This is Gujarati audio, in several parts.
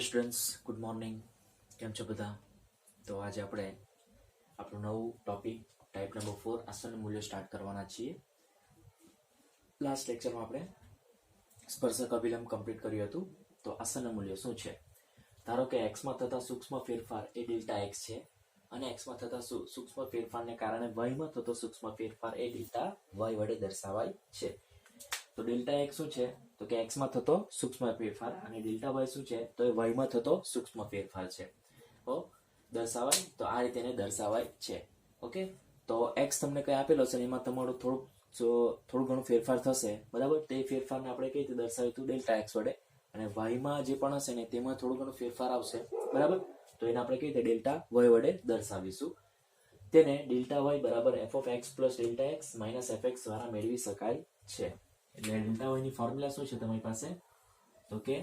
Hello students, good morning. કેમ છો બધા? તો આજે આપણે આપણું નવું ટોપિક ટાઈપ નંબર 4 આસન મૂલ્યો સ્ટાર્ટ કરવાના છીએ. લાસ્ટ લેક્ચરમાં આપણે સ્પર્શક અભિલંબ કમ્પ્લીટ કર્યું હતું. તો આસન મૂલ્યો શું છે? ધારો કે એક્સમાં થતા સૂક્ષ્મ ફેરફાર એ ડેલ્ટા એક્સ છે અને એક્સમાં થતા સૂક્ષ્મ ફેરફારને કારણે વાયમાં થતો સૂક્ષ્મ ફેરફાર એ ડેલ્ટા વાય વડે દર્શાવાય છે. તો ડેલ્ટા એક્સ શું છે? તો કે એક્સ માં થતો સૂક્ષ્મ ફેરફાર અને ડેલ્ટા વાય શું છે? તો એ વાય માં થતો સૂક્ષ્મ ફેરફાર છે. તો દર્શાવાય તો આ રીતે એને દર્શાવાય છે. ઓકે, તો એક્સ તમને કઈ આપેલો છે એમાં તમારું થોડું ઘણું ફેરફાર થશે, બરાબર? તે ફેરફારને આપણે કઈ રીતે દર્શાવીશું? ડેલ્ટા એક્સ વડે. અને વાયમાં જે પણ હશે ને તેમાં થોડું ઘણું ફેરફાર આવશે, બરાબર? તો એને આપણે કઈ રીતે ડેલ્ટા વાય વડે દર્શાવીશું. તેને ડેલ્ટા વાય બરાબર f of x plus delta x minus f x દ્વારા મેળવી શકાય છે. એટલે ડેલ્ટા વાય ની ફોર્મ્યુલા શું છે તમારી પાસે? તો કે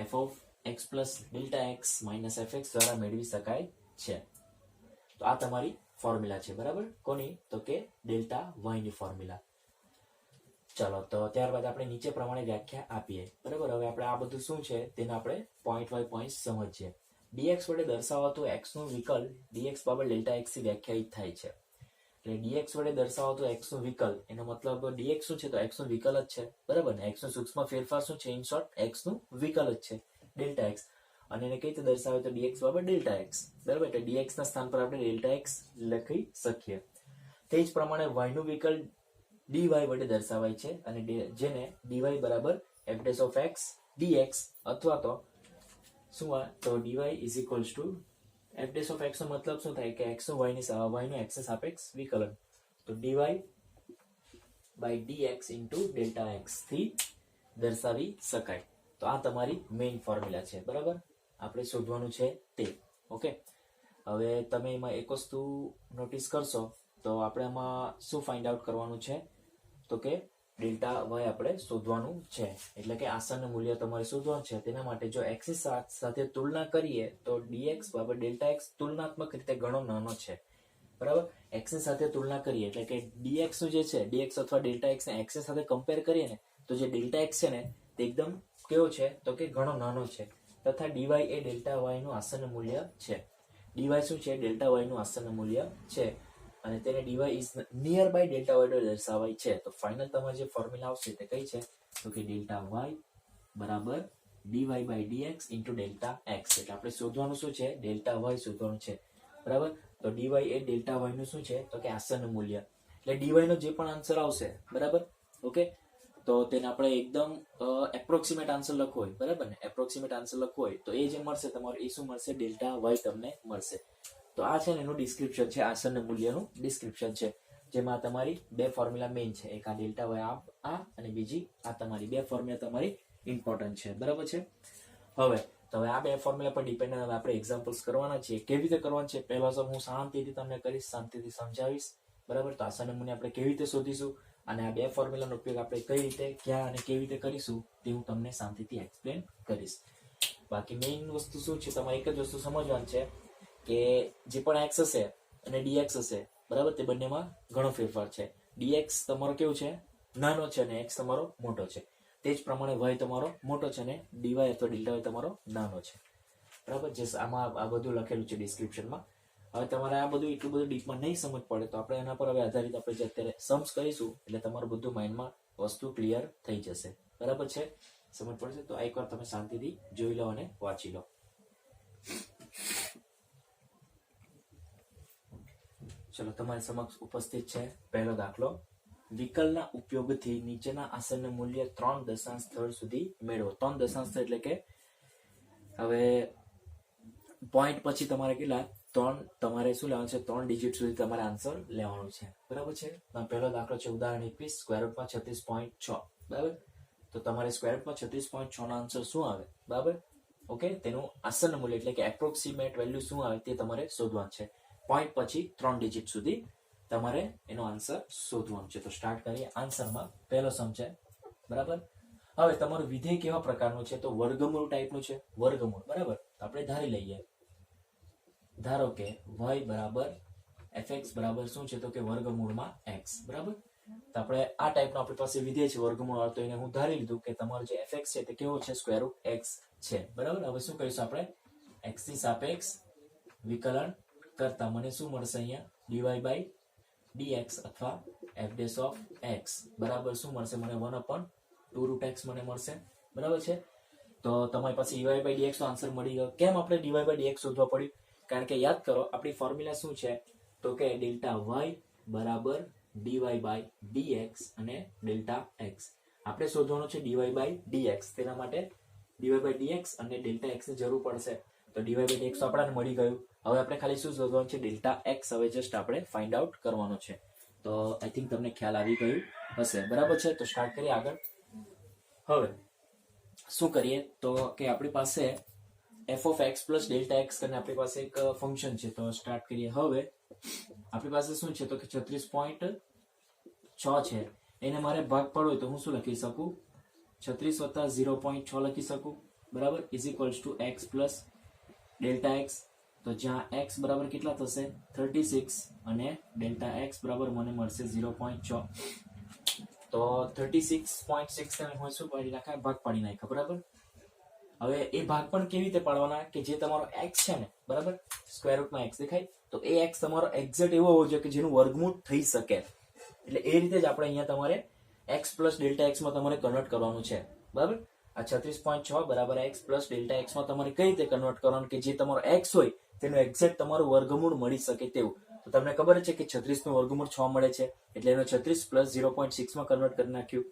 F of x plus delta x minus f x દ્વારા મેળવી શકાય છે. તો આ તમારી ફોર્મ્યુલા છે, બરાબર? કોની? તો કે ડેલ્ટા વાય ની ફોર્મ્યુલા. ચલો, તો ત્યારબાદ આપણે નીચે પ્રમાણે વ્યાખ્યા આપીએ, બરાબર? હવે આપણે આ બધું શું છે તેને આપણે પોઈન્ટ બાય પોઈન્ટ સમજીએ. dx વડે દર્શાવાતું x નું વિકલ dx બરાબર ડેલ્ટા x થી વ્યાખ્યાયિત થાય છે. એટલે dx વડે દર્શાવાતું x નું વિકલ, એનો મતલબ dx શું છે? તો x નું વિકલ જ છે, બરાબર ને? x નું સૂક્ષ્મ ફેરફાર શું છે? ઇન શોર્ટ x નું વિકલ જ છે, ડેલ્ટા x. અને એને કઈ રીતે દર્શાવે? તો dx બરાબર ડેલ્ટા x, બરાબર? એટલે dx ના સ્થાન પર આપણે ડેલ્ટા x લખી શકીએ. તે જ પ્રમાણે y નું વિકલ dy વડે દર્શાવાય છે અને જેને dy બરાબર f dash of x dx અથવા તો શું હોય? તો dy is equals to f dash of x નો મતલબ શું થાય? કે x નું y નું x સાપેક્ષ વિકલન. તો dy by dx into delta x થી દર્શાવી શકાય. તો આ તમારી મેઇન ફોર્મ્યુલા છે, બરાબર? આપણે શોધવાનું છે તે. ઓકે, હવે તમે એમાં એક વસ્તુ નોટિસ કરશો તો આપણે એમાં શું ફાઇન્ડ આઉટ કરવાનું છે? તો કે ડેલ્ટા વાય આપણે શોધવાનું છે. એટલે કે આસન મૂલ્ય તમારે શોધવાનું છે. તેના માટે જો x સાથે તુલના કરીએ તો dx બરાબર ડેલ્ટા x તુલનાત્મક રીતે ઘણો નાનો છે, બરાબર? x ની સાથે તુલના કરીએ એટલે કે dx નું જે છે, dx અથવા ડેલ્ટા x ને x ની સાથે કમ્પેર કરીએ ને તો જે ડેલ્ટા x છે ને તે એકદમ કેવો છે? તો કે ઘણો નાનો છે. તથા dy એ ડેલ્ટા y નું આસન મૂલ્ય છે. dy શું છે? ડેલ્ટા y નું આસન મૂલ્ય છે અને તેને dy is near by delta y વડે દર્શાવાય છે. તો ફાઇનલ તમારી જે ફોર્મ્યુલા આવશે તે કઈ છે? તો કે ડેલ્ટા y બરાબર dy by dx into delta x. એટલે આપણે શોધવાનું શું છે? ડેલ્ટા y શોધવાનું છે, બરાબર? તો dy એ ડેલ્ટા y નું શું છે? તો કે આસન મૂલ્ય. એટલે dy નો જે પણ આન્સર આવશે, બરાબર? ઓકે, તો તેને આપણે એકદમ એપ્રોક્સિમેટ આન્સર લખવો હોય, બરાબર ને? એપ્રોક્સિમેટ આન્સર લખવો હોય તો એ જે મળશે તમારું એ શું મળશે? ડેલ્ટા y તમને મળશે. તો આ છે ને એનું ડિસ્ક્રિપ્શન છે, આસન મૂલ્યનું ડિસ્ક્રિપ્શન છે, જેમાં તમારી બે ફોર્મ્યુલા મેઇન છે. એક આ ડેલ્ટા વાય આ અને બીજી આ તમારી બે ફોર્મ્યુલા તમારી ઇમ્પોર્ટન્ટ છે, બરાબર છે? હવે આ બે ફોર્મ્યુલા પર ડિપેન્ડ આપણે એક્ઝામ્પલ્સ કરવાના છીએ. કેવી રીતે કરવાના છે પહેલા તો હું શાંતિથી તમને કરીશ, શાંતિથી સમજાવીશ, બરાબર? તો આસન મૂલ્ય આપણે કેવી રીતે શોધીશું અને આ બે ફોર્મ્યુલાનો ઉપયોગ આપણે કઈ રીતે, ક્યાં અને કેવી રીતે કરીશું તે હું તમને શાંતિથી એક્સપ્લેન કરીશ. બાકી મેઇન વસ્તુ શું છે? તમારે એક જ વસ્તુ સમજવાની છે કે જે પણ x હશે અને dx હશે, બરાબર? તે બંનેમાં ઘણો ફેરફાર છે. dx તમારો કેવું છે? નાનો છે અને x તમારો મોટો છે. તે જ પ્રમાણે y તમારો મોટો છે અને dy અથવા ડેલ્ટા y તમારો નાનો છે, બરાબર? જે આમાં આ બધું લખેલું છે ડિસ્ક્રિપ્શનમાં. હવે તમારે આ બધું એટલું બધું ડીપમાં નહીં સમજ પડે તો આપણે એના પર હવે આધારિત આપણે જે અત્યારે સમ્સ કરીશું એટલે તમારું બધું માઇન્ડમાં વસ્તુ ક્લિયર થઈ જશે, બરાબર છે? સમજ પડશે? તો એકવાર તમે શાંતિથી જોઈ લો અને વાંચી લો. ચલો, તમારી સમક્ષ ઉપસ્થિત છે પહેલો દાખલો. વિકલના ઉપયોગથી નીચેના આસન મૂલ્ય 3 દશાંશ સ્થળ સુધી મેળવો. 3 દશાંશ સ્થળ એટલે કે હવે પોઈન્ટ પછી તમારે કેટલા? 3 તમારે શું લેવાનું છે? 3 ડિજિટ સુધી તમારે આન્સર લેવાનું છે, બરાબર છે? પહેલો દાખલો છે ઉદાહરણ 21, સ્ક્વેર રૂટમાં 36.6, બરાબર? તો તમારે સ્ક્વેર રૂટમાં 36.6 નો આન્સર શું આવે, બરાબર? ઓકે, તેનું આસન મૂલ્ય એટલે કે એપ્રોક્સિમેટ વેલ્યુ શું આવે તે તમારે શોધવાનું છે. પોઈન્ટ પછી 3 ડિજિટ સુધી તમારે એનો આન્સર શોધવાનો છે. તો સ્ટાર્ટ કરીએ. આન્સરમાં પહેલો સમ છે, બરાબર? હવે તમારું વિધેય કેવા પ્રકારનું છે? તો વર્ગમૂળ ટાઈપનું છે, વર્ગમૂળ, બરાબર? આપણે ધારી લઈએ, ધારો કે y બરાબર fx બરાબર શું છે? તો કે વર્ગમૂળમાં x, બરાબર? તો આપણે આ ટાઈપનો આપણી પાસે વિધેય છે વર્ગમૂળ વાળો, તો એને હું ધારી લીધું કે તમારો જે fx છે તે કેવો છે, સ્ક્વેર રૂટ x છે, બરાબર. હવે શું કરીશું આપણે, x ની સાપેક્ષ વિકલન કરતા મને શું મળશે અહીંયા, dy બાય dx અથવા f ડેશ ઓફ x બરાબર શું મળશે મને, 1/2 રૂટ x મને મળશે, બરાબર છે. તો તમારી પાસે dy બાય dx નો આન્સર મળી ગયો. કેમ આપણે dy બાય dx શોધવા પડ્યું, કારણ કે યાદ કરો આપણી ફોર્મ્યુલા શું છે, તો કે ડેલ્ટા y બરાબર dy બાય dx અને ડેલ્ટા x. આપણે શોધવાનું છે dy બાય dx, તેના માટે dy બાય dx અને ડેલ્ટા x ની જરૂર પડશે. તો dy બાય dx આપણને મળી ગયું. હવે આપણે ખાલી શું શોધવાનું છે, ડેલ્ટા x. હવે જસ્ટ આપણે ફાઇન્ડ આઉટ કરવાનો છે. તો આઈ થિંક તમને ખ્યાલ આવી ગયું હશે, બરાબર છે. તો સ્ટાર્ટ કરીએ આગળ. હવે શું કરીએ તો કે આપણી પાસે f of x plus delta x કરીને આપણી પાસે એક ફંક્શન છે. તો સ્ટાર્ટ કરીએ. હવે આપણી પાસે શું છે, તો કે 36.6 છે, એને મારે ભાગ પાડવો હોય તો હું શું લખી શકું, 36 વત્તા 0.6 લખી શકું, બરાબર, is equals two x plus delta x. તો જ્યાં x બરાબર કેટલા થશે, 36 અને ડેલ્ટા x બરાબર મને મળશે 0.6. તો 36.6 ને હું શું પાડી નાખાય, ભાગ પાડી નાખ્યા, બરાબર. હવે એ ભાગ પણ કેવી રીતે પાડવાના, કે જે તમારો x છે ને, બરાબર, સ્ક્વેર રૂટમાં x દેખાય, તો એ x તમારો એક્ઝેક્ટ એવો હોવો જોઈએ કે જેનું વર્ગમૂળ થઈ શકે. એટલે એ રીતે જ આપણે અહીંયા તમારે x પ્લસ ડેલ્ટા x માં તમારે કન્વર્ટ કરવાનું છે, બરાબર. આ 36.6 બરાબર x પ્લસ ડેલ્ટા x માં તમારે કઈ રીતે કન્વર્ટ કરવાનું, કે જે તમારો x હોય તેનું એક્ઝેક્ટ તમારું વર્ગમૂળ મળી શકે તેવું. તો તમને ખબર છે કે 36 નું વર્ગમૂળ 6 મળે છે, એટલે એનો 36 પ્લસ 0.6 માં કન્વર્ટ કરી નાખ્યું.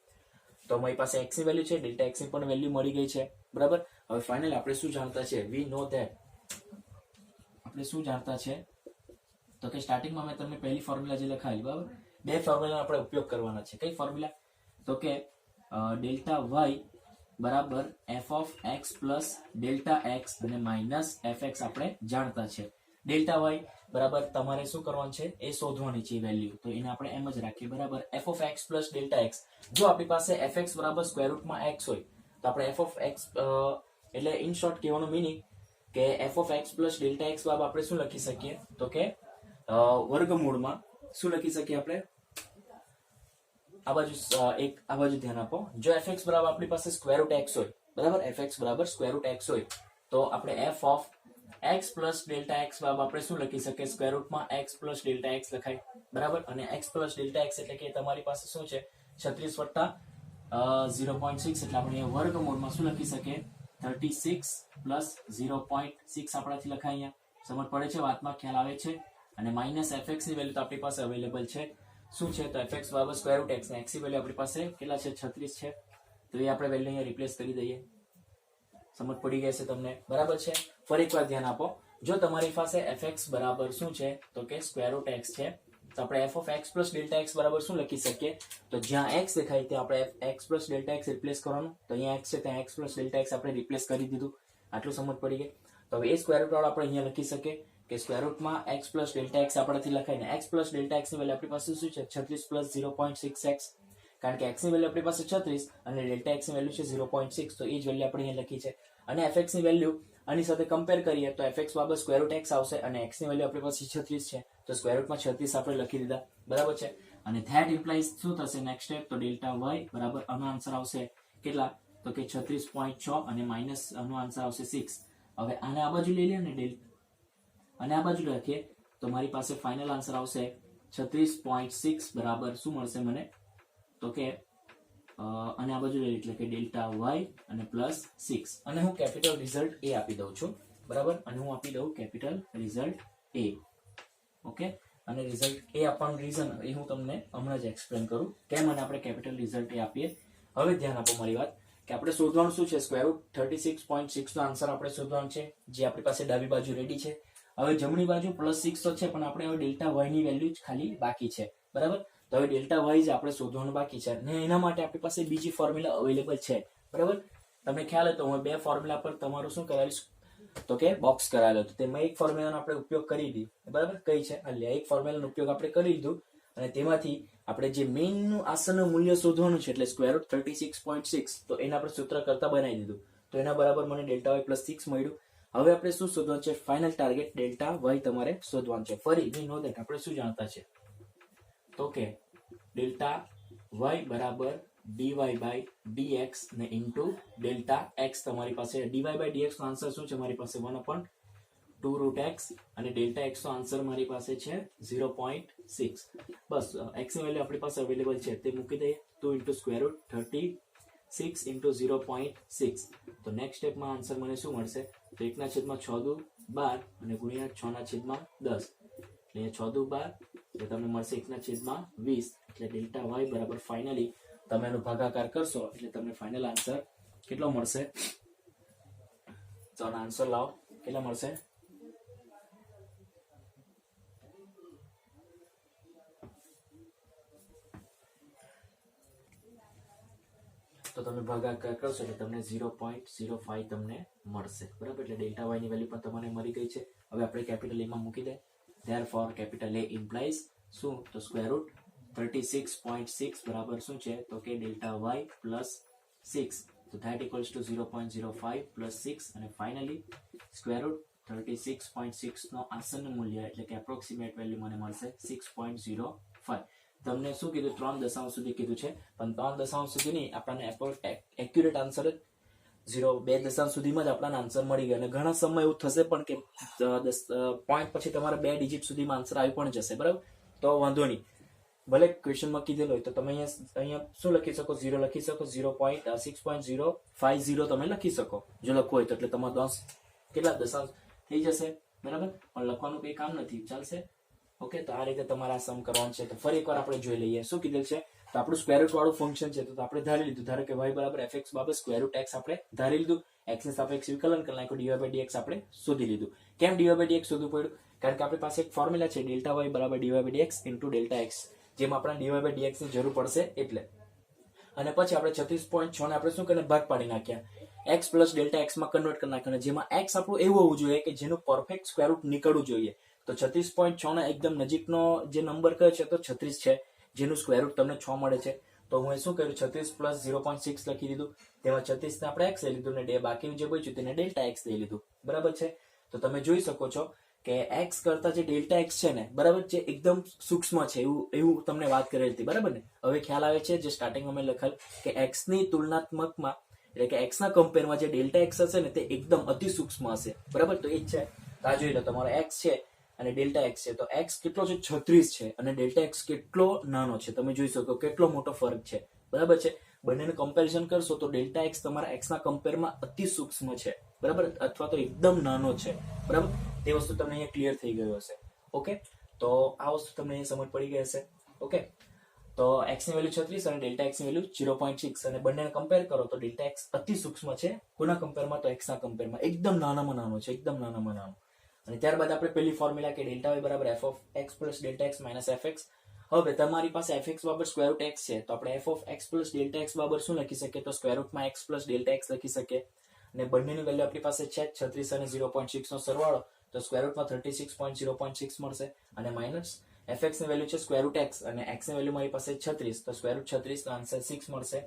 તો અમારી પાસે x ની વેલ્યુ છે, ડેલ્ટા x ની પણ વેલ્યુ મળી ગઈ છે, બરાબર. હવે ફાઇનલી આપણે શું જાણતા છે, વી નો ધેટ, આપણે શું જાણતા છે, તો કે સ્ટાર્ટિંગમાં મેં તમને પહેલી ફોર્મ્યુલા જે લખાવી, બરાબર, બે ફોર્મ્યુલાનો આપણે ઉપયોગ કરવાના છે. કઈ ફોર્મ્યુલા, તો કે ડેલ્ટા y બરાબર f of x plus delta x અને માઇનસ fx આપણે જાણતા છે. ડેલ્ટા y બરાબર તમારે શું કરવાનું છે, એ શોધવાની છે વેલ્યુ, તો એને આપણે એમ જ રાખીએ, બરાબર. f of x plus delta x, જો આપણી પાસે fx બરાબર સ્ક્વેર રૂટમાં x હોય તો આપણે f ઓફ x એટલે ઇન શોર્ટ કહેવાનો મીનિંગ કે f of x plus delta x બરાબર આપણે શું લખી શકીએ, તો કે વર્ગમૂળમાં શું લખી શકીએ આપણે, આ બાજુ ધ્યાન આપો. જો fx બરાબર આપણી પાસે સ્ક્વેર રૂટ x હોય, બરાબર, fx બરાબર સ્ક્વેર રૂટ x હોય તો આપણે f of x plus delta x બરાબર આપણે શું લખી શકીએ, સ્ક્વેર રૂટમાં x પ્લસ ડેલ્ટા x લખાય, બરાબર. અને x પ્લસ ડેલ્ટા x એટલે કે તમારી પાસે શું છે, 36 વત્તા 0.6 એટલે આપણે વર્ગમૂળમાં શું લખી શકીએ, 36 પ્લસ 0.6 આપણાથી લખાય. અહીંયા સમજ પડે છે, વાતમાં ખ્યાલ આવે છે. અને માઇનસ fx ની વેલ્યુ તો આપણી પાસે અવેલેબલ છે, શું છે, તો fx બરાબર સ્ક્વેર રૂટ x ને x ની વેલ્યુ આપણી પાસે કેટલા છે, 36 છે. તો એ આપણે વેલ્યુ અહીંયા રિપ્લેસ કરી દઈએ. સમજ પડી ગઈ છે તમને, બરાબર છે. ફરી એકવાર ધ્યાન આપો, જો તમારી પાસે fx બરાબર શું છે, તો કે સ્ક્વેર રૂટ x છે, તો આપણે f of x plus delta x બરાબર શું લખી શકીએ, તો જ્યાં x દેખાય ત્યાં આપણે x plus delta x replace કરવાનું. તો અહીંયા x છે ત્યાં x પ્લસ ડેલ્ટા x આપણે રિપ્લેસ કરી દીધું. આટલું સમજ પડી ગઈ. તો હવે એ સ્ક્વેર રૂટ વાળો આપણે અહીંયા લખી શકીએ કે સ્ક્વેર રૂટમાં x પ્લસ ડેલ્ટા x આપણાથી લખાય ને x પ્લસ ડેલ્ટા x ની વેલ્યુ આપણી પાસે શું છે, 36 પ્લસ 0.6x, કારણ કે x ની વેલ્યુ આપણી પાસે 36 અને ડેલ્ટા x ની વેલ્યુ છે 0.6, તો એ જ વેલ્યુ આપણે અહીંયા લખી છે. અને fx ની વેલ્યુ આની સાથે કમ્પેર કરીએ તો fx બરાબર સ્ક્વેર રૂટ x આવશે અને x ની વેલ્યુ આપણી પાસે 36 છે, તો સ્ક્વેર રૂટમાં 36 આપણે લખી દીધા, બરાબર છે. અને ધેટ ઇમ્પ્લાઇઝ શું થશે નેક્સ્ટ સ્ટેપ, તો ડેલ્ટા y બરાબર આનો આન્સર આવશે કેટલા, તો કે 36.6 અને માઇનસ આનો આન્સર આવશે 6. હવે આને આ બાજુ લઈ લે ને અને આ બાજુ રાખીએ તો મારી પાસે ફાઇનલ આન્સર આવશે 36.6 બરાબર શું મળશે મને, તો કે અને આ બાજુ લઈ એટલે કે ડેલ્ટા y અને પ્લસ 6. અને હું કેપિટલ રિઝલ્ટ a આપી દઉં છું, બરાબર. અને હું આપી દઉં કેપિટલ રિઝલ્ટ a, ઓકે. અને રિઝલ્ટ a આપવાનું રીઝન એ હું તમને હમણાં જ એક્સપ્લેન કરું કેમ અને આપણે કેપિટલ રિઝલ્ટ a આપીએ. હવે ધ્યાન આપો મારી વાત, કે આપણે શોધવાનું શું છે, સ્ક્વેર રૂટ 36.6 નો આન્સર આપણે શોધવાનું છે, જે આપણી પાસે ડાબી બાજુ રેડી છે. હવે જમણી બાજુ પ્લસ 6 તો છે, પણ આપણે હવે ડેલ્ટા y ની વેલ્યુ જ ખાલી બાકી છે, બરાબર. તો હવે ડેલ્ટા y જ આપણે શોધવાનું બાકી છે અને એના માટે આપણી પાસે બીજી ફોર્મ્યુલા અવેલેબલ છે, બરાબર. તમને ખ્યાલ હોય તો હું બે ફોર્મ્યુલા પર તમારું શું કરાવીશ, તો કે બોક્સ કરાવેલો, તો તેમાં એક ફોર્મ્યુલાનો આપણે ઉપયોગ કરી દીધો, બરાબર. કઈ છે, એટલે એક ફોર્મ્યુલાનો ઉપયોગ આપણે કરી દીધું અને તેમાંથી આપણે જે મેઇન નું આસનનું મૂલ્ય શોધવાનું છે, એટલે સ્ક્વેર રૂટ 36.6, તો એના આપણે સૂત્ર કરતા બનાવી દીધું. તો એના બરાબર મને ડેલ્ટા y પ્લસ 6 મળ્યું. હવે આપણે શું શોધવાનું છે, ફાઇનલ ટાર્ગેટ ડેલ્ટા y તમારે શોધવાનું છે. ફરી વી નો ધેટ આપણે શું જાણતા છે, તો કે ડેલ્ટા વાય બરાબર ડીવાય બાય ડીએક્સ ને ઇન્ટુ ડેલ્ટા એક્સ. તમારી પાસે ડીવાય બાય ડીએક્સ નો આન્સર શું છે મારી પાસે 1/2 રૂટ એક્સ અને ડેલ્ટા એક્સ નો આન્સર મારી પાસે છે 0.6. બસ એક્સ ની વેલ્યુ આપણી પાસે અવેલેબલ છે તે મૂકી દઈએ. 2 ઇન્ટુ સ્ક્વેર રૂટ 36 ઇન્ટુ 0.6. તો નેક્સ્ટ સ્ટેપમાં આન્સર મને શું મળશે? તો 1/6 દુ 12 અને ગુણ્યા 6/10. એટલે 6 દુ 12 એટલે તમને મળશે 1/20. એટલે ડેલ્ટા વાય બરાબર ફાઇનલી તમે એનો ભાગાકાર કરશો એટલે તમને ફાઇનલ આન્સર કેટલો મળશે? તો આનો આન્સર લાવો, કેટલા મળશે? તો તમે ભાગાકાર કરશો એટલે તમને 0.05 તમને મળશે, બરાબર. એટલે ડેલ્ટા વાય ની વેલ્યુ પણ તમને મળી ગઈ છે. હવે આપણે કેપિટલ એ માં મૂકી દે. ધેરફોર કેપિટલ એ ઇમ્પ્લાઇઝ શું? તો સ્ક્વેર રૂટ 36.6 બરાબર શું છે? તો કે ડેલ્ટા વાય પ્લસ 6. તો ધેટ ઇક્વલ્સ ટુ 0.05 પ્લસ 6 અને ફાઇનલી સ્ક્વેર રૂટ 36.6 નો આસન્ન મૂલ્ય એટલે કે એપ્રોક્સિમેટ વેલ્યુ મને મળશે 6.05. તમને શું કીધું? 3 દશાંશ સુધી કીધું છે, પણ 3 દશાંશ સુધી નહીં, આપણને એક્યુરેટ આન્સર જ 2 દશાંશ સુધીમાં જ આપણને આન્સર મળી ગયા. અને ઘણા સમય એવું થશે પણ કે પોઈન્ટ પછી તમારે 2 ડિજિટ સુધીમાં આન્સર આવી પણ જશે, બરાબર. તો વાંધો નહીં, ભલે ક્વેશ્ચનમાં કીધેલું હોય તો તમે અહીંયા શું લખી શકો? 0 લખી શકો, 6.050 તમે લખી શકો જો લખવું હોય તો. એટલે તમારો 10 કેટલા દશાંશ થઈ જશે, બરાબર. પણ લખવાનું કંઈ કામ નથી, ચાલશે. ઓકે, તો આ રીતે તમારે આ સમ કરવાનું છે. તો ફરી એકવાર આપણે જોઈ લઈએ શું કીધેલ છે. તો આપણું સ્ક્વેર રૂટ વાળું ફંક્શન છે, તો આપણે ધારી લીધું. ધારો કે y બરાબર fx બાબત સ્ક્વેર રૂટ x આપણે ધારી લીધું. x ને સાપેક્ષ વિકલન કરી નાખ્યું, dy by dx આપણે શોધી લીધું. કેમ dy by dx શોધવું પડ્યું? કારણ કે આપણી પાસે એક ફોર્મ્યુલા છે ડેલ્ટા y બરાબર dy by dx into delta x, જેમાં આપણે dy by dx ની જરૂર પડશે એટલે. અને પછી આપણે 36.6 ને આપણે શું કરીને ભાગ પાડી નાખ્યા, x પ્લસ ડેલ્ટા x માં કન્વર્ટ કરી નાખ્યું. જેમાં x આપણું એવું હોવું જોઈએ કે જેનું પરફેક્ટ સ્ક્વેર રૂટ નીકળવું જોઈએ. તો 36.6 ના એકદમ નજીકનો જે નંબર કયો છે તો 36 છે, જેનું સ્ક્વેર રૂટ તમને 6 મળે છે. તો હું શું કર્યું? 36 પ્લસ 0.6 લખી દીધું. તેમાં 36 ને આપણે x લઈ લીધું ને બાકીનું જે બચ્યું તેને ડેલ્ટા x લઈ લીધું, બરાબર છે. તો તમે જોઈ શકો છો કે x કરતા જે ડેલ્ટા x છે ને, બરાબર, જે એકદમ સૂક્ષ્મ છે એવું તમને વાત કરેલી હતી, બરાબર ને. હવે ખ્યાલ આવે છે જે સ્ટાર્ટિંગમાં મેં લખેલ કે x ની તુલનાત્મકમાં એટલે કે x ના કમ્પેરમાં જે ડેલ્ટા x હશે ને તે એકદમ અતિ સૂક્ષ્મ હશે, બરાબર. તો એ જ છે. આ જોઈ લો, તમારો x છે અને ડેલ્ટા x છે. તો x કેટલો છે? 36 છે અને ડેલ્ટા x કેટલો નાનો છે તમે જોઈ શકો, કેટલો મોટો ફરક છે, બરાબર છે. બંનેનું કમ્પેરિઝન કરશો તો ડેલ્ટા x તમારા x ના કમ્પેરમાં અતિ સૂક્ષ્મ છે, બરાબર, અથવા તો એકદમ નાનો છે, બરાબર. તે વસ્તુ તમને અહીંયા ક્લિયર થઈ ગયું હશે. ઓકે, તો આ વસ્તુ તમને અહીંયા સમજ પડી ગઈ હશે. ઓકે, તો x ની વેલ્યુ 36 અને ડેલ્ટા x ની વેલ્યુ 0.6 અને બંનેને કમ્પેર કરો તો ડેલ્ટા x અતિ સૂક્ષ્મ છે. કોના કમ્પેરમાં? તો x ના કમ્પેરમાં એકદમ નાનામાં નાનો છે, એકદમ નાનામાં નાનો. અને ત્યારબાદ આપણે પેલી ફોર્મ્યુલા કે ડેલ્ટા y બરાબર f of x plus delta x minus fx. હવે તમારી પાસે fx બાબર સ્ક્વેર રૂટ x છે, તો આપણે f of x plus delta x બાબર શું લખી શકીએ? તો સ્ક્વેર રૂટમાં x પ્લસ ડેલ્ટા x લખી શકીએ. અને બંનેની વેલ્યુ આપણી પાસે છે 36 અને 0.6 નો સરવાળો, તો સ્ક્વેર રૂટમાં 36.0.6 મળશે. અને માઇનસ fx ની વેલ્યુ છે સ્ક્વેર રૂટ x અને x ની વેલ્યુ મારી પાસે 36, તો સ્ક્વેર રૂટ 36 નો આન્સર 6 મળશે.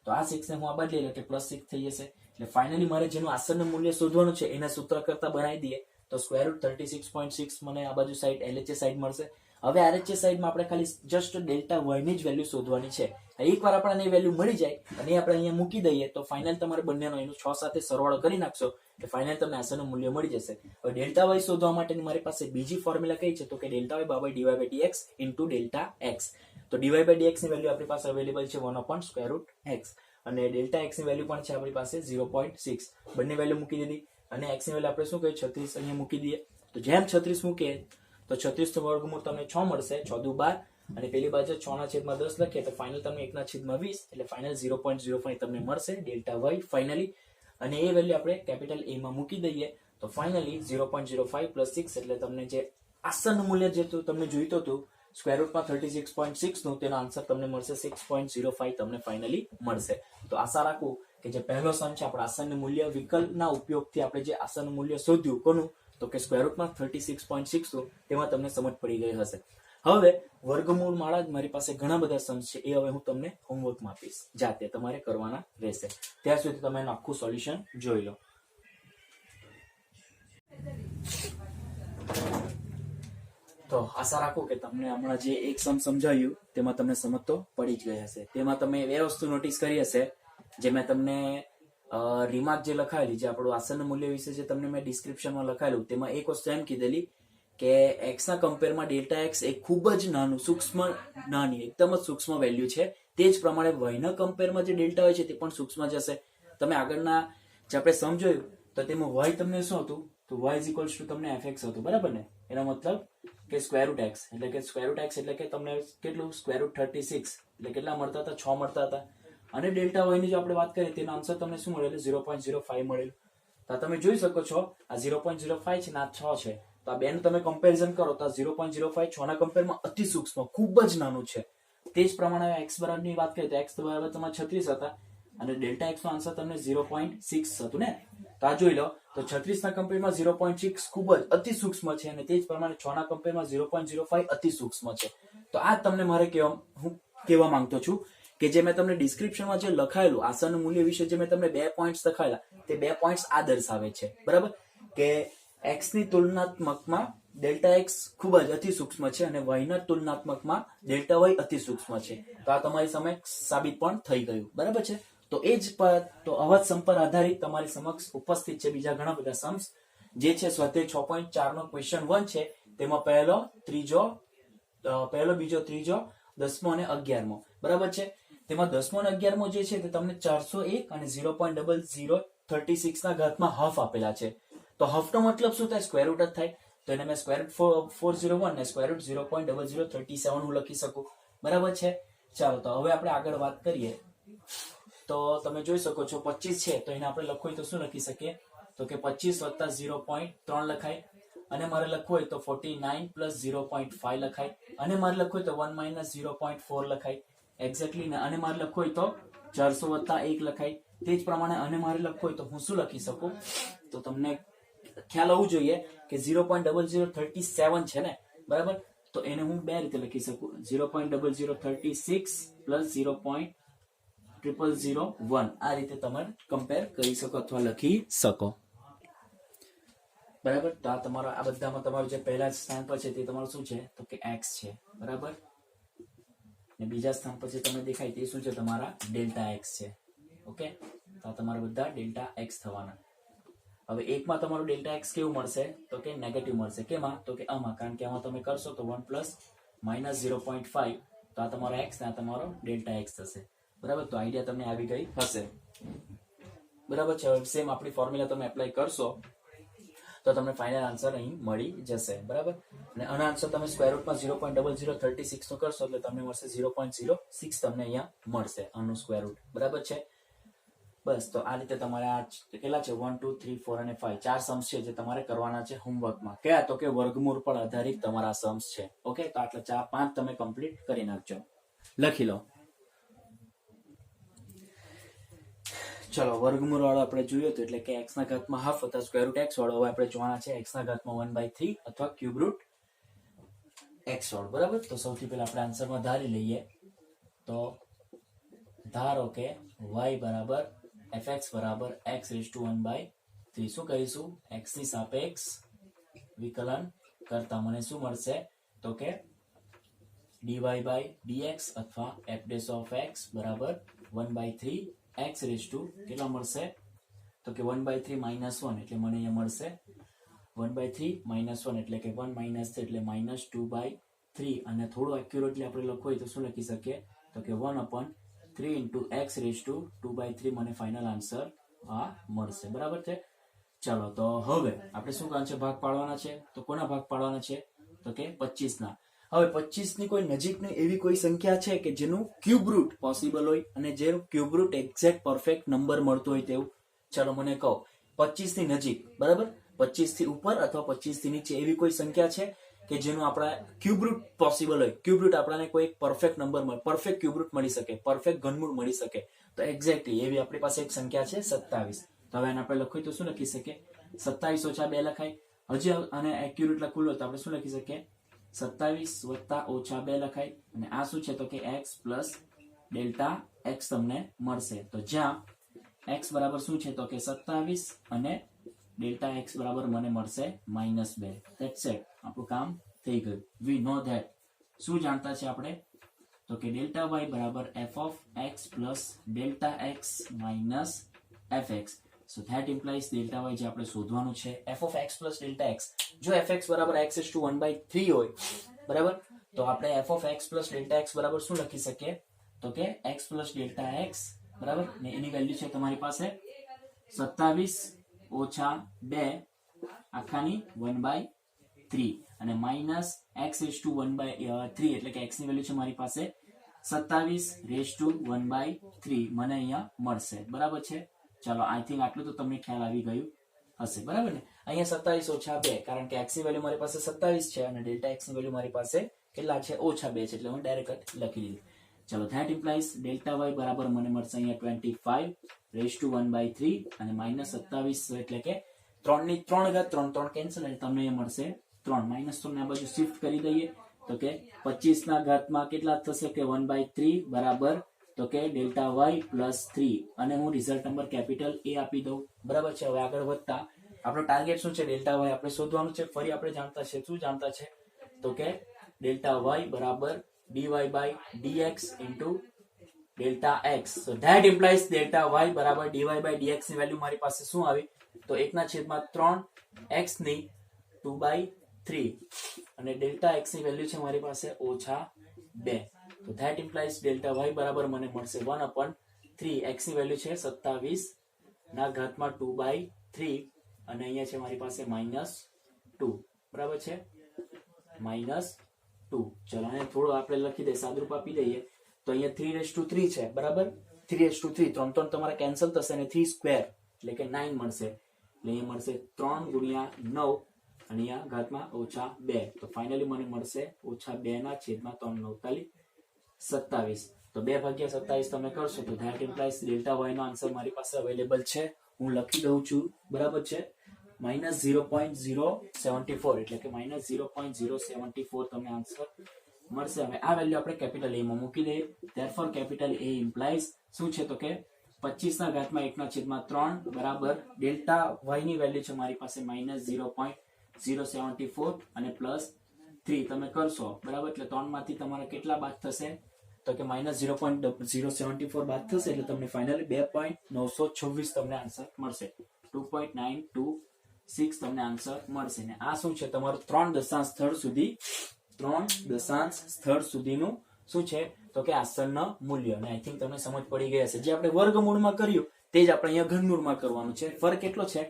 તો આ 6 ને હું આ બદલી લઉં એટલે પ્લસ 6 થઈ જશે. એટલે ફાઇનલી મારે જેનું આસન્ન મૂલ્ય શોધવાનું છે એના સૂત્ર કરતા બનાવી દઈએ તો સ્ક્વેર રૂટ 36.6 મને આ બાજુ સાઈડ LHS સાઈડ મળશે. હવે RHS સાઈડમાં આપણે ખાલી જસ્ટ ડેલ્ટા y ની જ વેલ્યુ શોધવાની છે. એકવાર આપણને વેલ્યુ મળી જાય અને આપણે અહીંયા મૂકી દઈએ તો ફાઇનલ તમારે બંનેનો એનું 6 સાથે સરવાળો કરી નાખશો એટલે ફાઇનલ તમને આન્સરનું મૂલ્ય મળી જશે. હવે ડેલ્ટા y શોધવા માટેની મારી પાસે બીજી ફોર્મ્યુલા કઈ છે? તો કે delta y by dy by dx into delta x. તો dy by dx ની વેલ્યુ આપણી પાસે અવેલેબલ છે 1/√x અને ડેલ્ટા x ની વેલ્યુ પણ છે આપણી પાસે 0.6. બંને વેલ્યુ મૂકી દીધી અને x ની વેલ્યુ આપણે શું કહ્યું? 36 અહીંયા મૂકી દઈએ. તો જેમ 36 મૂકીએ તો 36 નું વર્ગમૂળ તમને 6 મળશે, 6 દુ 12 અને પેલી બાજુ 6/10 લખીએ તો ફાઇનલ તમને 1/20 એટલે ફાઇનલ 0.05 તમને મળશે ડેલ્ટા y ફાઇનલી. અને એ વેલ્યુ આપણે કેપિટલ A માં મૂકી દઈએ તો ફાઇનલી 0.05 પ્લસ 6 એટલે તમને જે આસન્ન મૂલ્ય જે તમને જોઈતું હતું સ્ક્વેર રૂટમાં 36.6 નું તેનો આન્સર તમને મળશે 6.05 તમને ફાઇનલી મળશે. તો આશા રાખું કે જે પહેલો સમ છે આપણા આસન્ન મૂલ્ય વિકલ્પના ઉપયોગથી આપણે જે આસન્ન મૂલ્ય શોધ્યું કોનું? તો કે સ્ક્વેર રૂટમાં 36.6 નું, તેમાં તમને સમજ પડી ગઈ હશે. હવે વર્ગમૂળ માળા જ મારી પાસે ઘણા બધા સમ છે, એ હવે હું તમને હોમવર્કમાં આપીશ, જાતે તમારે કરવાના રહેશે. ત્યાં સુધી તમે એનું આખું સોલ્યુશન જોઈ લો. તો આશા રાખું કે તમને હમણાં જે એક સમ સમજાવ્યું તેમાં તમને સમજ તો પડી જ ગઈ હશે. તેમાં તમે બે વસ્તુ નોટિસ કરી હશે, જે મેં તમને રિમાર્ક જે લખાયેલી, જે આપણું આસન મૂલ્ય વિશે જે તમને મેં ડિસ્ક્રિપ્શનમાં લખાયેલું, તેમાં એક વસ્તુ એમ કીધેલી કે એક્સ ના કમ્પેરમાં ડેલ્ટા એક્સ એ ખૂબ જ નાનું સૂક્ષ્મ નાની એકદમ જ સૂક્ષ્મ વેલ્યુ છે. તે જ પ્રમાણે વાયના કમ્પેરમાં જે ડેલ્ટા હોય છે તે પણ સૂક્ષ્મ જ હશે. તમે આગળના જે આપણે સમજાયું તો તેમાં વાય તમને શું હતું, તો વાય ઇઝ ઇક્વલ્સ ટુ તમને એફ એક્સ હતું, બરાબર ને? એનો મતલબ કે સ્ક્વેર રૂટ એક્સ એટલે કે સ્ક્વેર રૂટ એક્સ એટલે કે તમને કેટલું સ્ક્વેર રૂટ 36 એટલે કેટલા મળતા હતા? 6 મળતા હતા. અને ડેલ્ટા વાય ની જો આપણે વાત કરીએ તેનો આન્સર તમને શું મળેલું? 0.05 મળેલું. તો તમે જોઈ શકો છો આ 0.05 છે ને આ 6 છે, તો આ બેનું તમે કમ્પેરિઝન કરો તો 0.05 6 ના કમ્પેરમાં અતિ સૂક્ષ્મ ખૂબ જ નાનું છે. તે જ પ્રમાણે એક્સ બરાબરની વાત કરીએ તો એક્સ બરાબર તમારે 36 હતા અને ડેલ્ટા એક્સ નો આન્સર તમને 0.6 હતું ને. તો આ જોઈ લો તો 36 ના કમ્પેરમાં 0.6 ખૂબ જ અતિ સૂક્ષ્મ છે અને તે જ પ્રમાણે 6 ના કમ્પેરમાં 0.05 અતિ સૂક્ષ્મ છે. તો આ તમને મારે હું કહેવા માંગતો છું કે જે મેં તમને ડિસ્ક્રિપ્શનમાં જે લખાયેલું આસન મૂલ્ય વિશે જે મેં તમને 2 પોઈન્ટ્સ લખાયેલા, તે 2 પોઈન્ટ્સ આ દર્શાવે છે, બરાબર? કે એક્સ ની તુલનાત્મકમાં ડેલ્ટા એક્સ ખૂબ જ અતિ સૂક્ષ્મ છે અને વાયના તુલનાત્મકમાં ડેલ્ટા વાય અતિ સૂક્ષ્મ છે. તો આ તમારી સામે સાબિત પણ થઈ ગયું, બરાબર છે? તો એ જ તો અવધ સમ પર આધારિત તમારી સમક્ષ ઉપસ્થિત છે બીજા ઘણા બધા સમ્સ, જે છે સ્વાધ્યાય 6.4 નો ક્વેશ્ચન 1 છે. તેમાં પહેલો, બીજો, ત્રીજો, 10મો અને 11મો, બરાબર છે? તેમાં 10મો અને 11મો જે છે તે તમને 401 અને 0.0036 ના ઘાતમાં હાફ આપેલા છે. તો હાફ નો મતલબ શું થાય? સ્ક્વેર રૂટ જ થાય. તો એને મેં સ્ક્વેર રૂટ 401 ને સ્ક્વેર રૂટ 0.0037 હું લખી શકું, બરાબર છે? ચાલો તો હવે આપણે આગળ વાત કરીએ. તો તમે જોઈ શકો છો 25 છે તો એને આપણે લખવું હોય તો શું લખી શકીએ? તો કે 25 વત્તા 0.3 લખાય. અને મારે લખવું હોય તો 49 પ્લસ 0.5 લખાય. અને મારે લખવું હોય તો 1 માઇનસ 0.4 લખાય એક્ઝેક્ટલી. અને મારે લખવું હોય તો 400 વત્તા 1 લખાય. તે જ પ્રમાણે અને મારે લખવું હોય તો હું શું લખી શકું? તો તમને ખ્યાલ હોવું જોઈએ કે 0.0037 છે ને, બરાબર? તો એને હું બે રીતે લખી શકું, 0.0036 પ્લસ 0.0001. આ રીતે તમે કમ્પેર કરી શકો અથવા લખી શકો, બરાબર? તો આ તમારો આ બધામાં તમારું જે પહેલા સ્થાન પર છે તે તમારું શું છે? તો કે એક્સ છે, બરાબર? ને બીજા સ્થાન પર જે તમને દેખાય તે શું છે? તમારા ડેલ્ટા એક્સ છે. ઓકે, તો તમારા બધા ડેલ્ટા એક્સ થવાના. હવે એકમાં તમારું ડેલ્ટા એક્સ કેવું મળશે? તો કે નેગેટિવ મળશે. કેમાં? તો કે આમાં, કારણ કે આમાં તમે કરશો તો 1 પ્લસ માઇનસ 0.5, તો આ તમારો એક્સ ને આ તમારો ડેલ્ટા એક્સ થશે, બરાબર? તો આઈડિયા તમને આવી ગઈ હશે, બરાબર છે? હવે સેમ આપણી ફોર્મ્યુલા તમે એપ્લાય કરશો તો તમને ફાઇનલ આન્સર અહીં મળી જશે, બરાબર? અને આનો આન્સર તમે સ્ક્વેર રૂટમાં 0.0036 નો કરશો એટલે તમને મળશે 0.06 તમને અહીંયા મળશે આનું સ્ક્વેર રૂટ, બરાબર છે? બસ, તો આ રીતે તમારે આ કેટલા છે? 1 2 3 4 અને 5 ચાર સમ્સ છે જે તમારે કરવાના છે હોમવર્કમાં. કયા? તો કે વર્ગમૂળ પર આધારિત તમારા સમ્સ છે. ઓકે, તો આટલા 5 તમે કમ્પ્લીટ કરી નાખજો, લખી લો. ચલો, વર્ગમૂળ વાળો આપણે જોઈએ તો એટલે કે x ના ઘાતમાં હાફ અથવા સ્ક્વેર રૂટ x વાળો. હવે આપણે જોવાના છે x ના ઘાતમાં 1/3 અથવા ક્યુબ રૂટ x વાળો, બરાબર? તો સૌથી પહેલા આપણે આન્સરમાં ધારી લઈએ. તો ધારો કે y બરાબર fx બરાબર x રેઝ ટુ 1/3. શું કરીશું? x ની સાપેક્ષ વિકલન કરતા મને શું મળશે? તો કે dy by dx અથવા f dash of x બરાબર 1/3 x રેઝ ટુ કેટલા મળશે? તો કે 1/3 માઇનસ 1 એટલે મને અહીંયા મળશે 1/3 માઇનસ 1 એટલે કે 1 માઇનસ એટલે માઇનસ 2/3. અને થોડું એક્યુરેટલી આપણે લખવું હોય તો શું લખી શકીએ? તો કે 1/3 into x રેઝ ટુ 2/3 મને ફાઇનલ આન્સર આ મળશે, બરાબર છે? ચાલો, તો હવે આપણે શું કામ છે? ભાગ પાડવાના છે. તો કોના ભાગ પાડવાના છે? તો કે 25 ના. હવે 25 ની કોઈ નજીકની એવી કોઈ સંખ્યા છે કે જેનું ક્યુબ રૂટ પોસિબલ હોય અને જેનું cube root exact perfect number મળતો હોય તેવું? ચાલો મને કહો, 25 ની નજીક, બરાબર? 25 થી ઉપર અથવા 25 થી નીચે એવી કોઈ સંખ્યા છે કે જેનું આપણા ક્યુબ રૂટ પોસિબલ હોય? ક્યુબ રૂટ આપણને કોઈ પરફેક્ટ નંબર મળે, પરફેક્ટ ક્યુબ રૂટ મળી શકે, પરફેક્ટ ઘનમૂળ મળી શકે. તો એક્ઝેક્ટલી એવી આપણી પાસે એક સંખ્યા છે 27. તો હવે એને આપણે લખવું તો શું લખી શકીએ? 27 ઓછા 2 લખાય. હજી અને એક્યુરેટ લખવું હોય તો આપણે શું લખી શકીએ? 27 વત્તા ઓછા 2 લખાય. અને આ શું છે? તો કે x પ્લસ ડેલ્ટા x તમને મળશે. તો જ્યાં x બરાબર શું છે? તો કે 27 અને ડેલ્ટા x બરાબર મને મળશે -2. ધેટ્સ ઇટ, આપણું કામ થઈ ગયું. વી નો ધેટ, શું જાણતા છે આપણે? તો કે ડેલ્ટા વાય બરાબર f of x plus delta x minus f x. So that implies delta y જે આપણે શોધવાનું છે f of x plus delta x. જો એફ એક્સ બરાબર એક્સ ઇઝ ટુ 1/3 હોય, બરાબર, તો આપણે f of x plus delta x બરાબર શું લખી શકીએ? તો કે એક્સ પ્લસ ડેલ્ટા એક્સ, બરાબર, ને એની વેલ્યુ છે તમારી પાસે 27 ઓછા 2 આખાની 1/3 અને માઇનસ એક્સ ઇઝ ટુ 1/3 એટલે કે એક્સ ની વેલ્યુ છે મારી પાસે 27 રેઝ ટુ 1/3 મને અહીંયા મળશે. બરાબર છે. ચાલો, આઈ થિંક આટલું તો તમને ખ્યાલ આવી ગયું હશે. બરાબર ને? અહીંયા 27 ઓછા 2 કારણ કે એક્સ ની વેલ્યુ મારી પાસે 27 છે અને ડેલ્ટા એક્સ ની વેલ્યુ મારી પાસે કેટલા છે? ઓછા 2 છે, એટલે હું ડાયરેક્ટ લખી દીધું. ચલો, ધેટ ઇમ્પ્લાઇઝ ડેલ્ટા વાય બરાબર મને મળશે અહીંયા 25 રેઝ ટુ 1/3 અને માઇનસ 27 એટલે કે 3 ની 3 ઘાત 3 3 કેન્સલ એટલે તમને એ મળશે 3. માઇનસ 3 ને આ બાજુ શિફ્ટ કરી દઈએ તો કે 25 ના ઘાતમાં કેટલા થશે કે 1/3 બરાબર તો કે ડેલ્ટા વાય પ્લસ 3 અને હું રિઝલ્ટ નંબર કેપિટલ એ આપી દઉં. બરાબર છે. હવે આગળ વધતા આપણો ટાર્ગેટ શું છે? ડેલ્ટા વાય આપણે શોધવાનું છે. ફરી આપણે જાણતા છે, શું જાણતા છે? તો કે ડેલ્ટા વાય બરાબર dy by dx into delta x. So that implies delta y બરાબર dy by dx ની વેલ્યુ મારી પાસે શું આવી? તો 1/3 x ની 2/3 અને ડેલ્ટા x ની વેલ્યુ છે મારી પાસે -2. તો that implies delta y બરાબર મને મળશે 1/3. x ની વેલ્યુ છે 27 ના ઘાતમાં 2/3 અને અહીંયા છે મારી પાસે -2. બરાબર છે? -2. ચલો, અને થોડું આપણે લખી દઈએ, સાદુરૂપ આપી દઈએ તો અહીંયા 3/3 છે. બરાબર? 3/3 3 3 તમારા કેન્સલ થશે અને 3 સ્ક્વેર એટલે કે 9 મળશે. એટલે અહીંયા મળશે 3 ગુણ્યા 9 અને અહીંયા ઘાતમાં -2. તો ફાઇનલી મને મળશે -2 ના છેદમાં 3 9 27. તો 2/27 તમે કરશો તો ધેટ ઇમ્પ્લાઇઝ ડેલ્ટા વાય નો આન્સર મારી પાસે અવેલેબલ છે. હું લખી દઉં છું. બરાબર છે? -0.074 એટલે કે -0.074 તમને આન્સર મળશે. હવે આ વેલ્યુ આપણે કેપિટલ એ માં મૂકી દઈએ. ધેરફોર કેપિટલ એ ઇમ્પ્લાઇઝ શું છે? તો કે 25 ના ઘાતમાં 1/3 બરાબર ડેલ્ટા વાય ની વેલ્યુ છે મારી પાસે -0.074 અને +3 તમે કરશો. બરાબર? એટલે 3 માંથી તમારા કેટલા બાદ થશે? તો કે -0.074 બાદ થશે એટલે તમને ફાઇનલી 2.926 તમને આન્સર મળશે. 2.926 તમને આન્સર મળશે. ને આ શું છે? તમારું 3 દશાંશ સ્થળ સુધીનું શું છે? તો કે આસન્ન મૂલ્ય. અને આઈ થિંક તમને સમજ પડી ગઈ હશે. જે આપણે વર્ગમૂળમાં કર્યું તે જ આપણે અહીંયા ઘનમૂળમાં કરવાનું છે. ફરક એટલો છે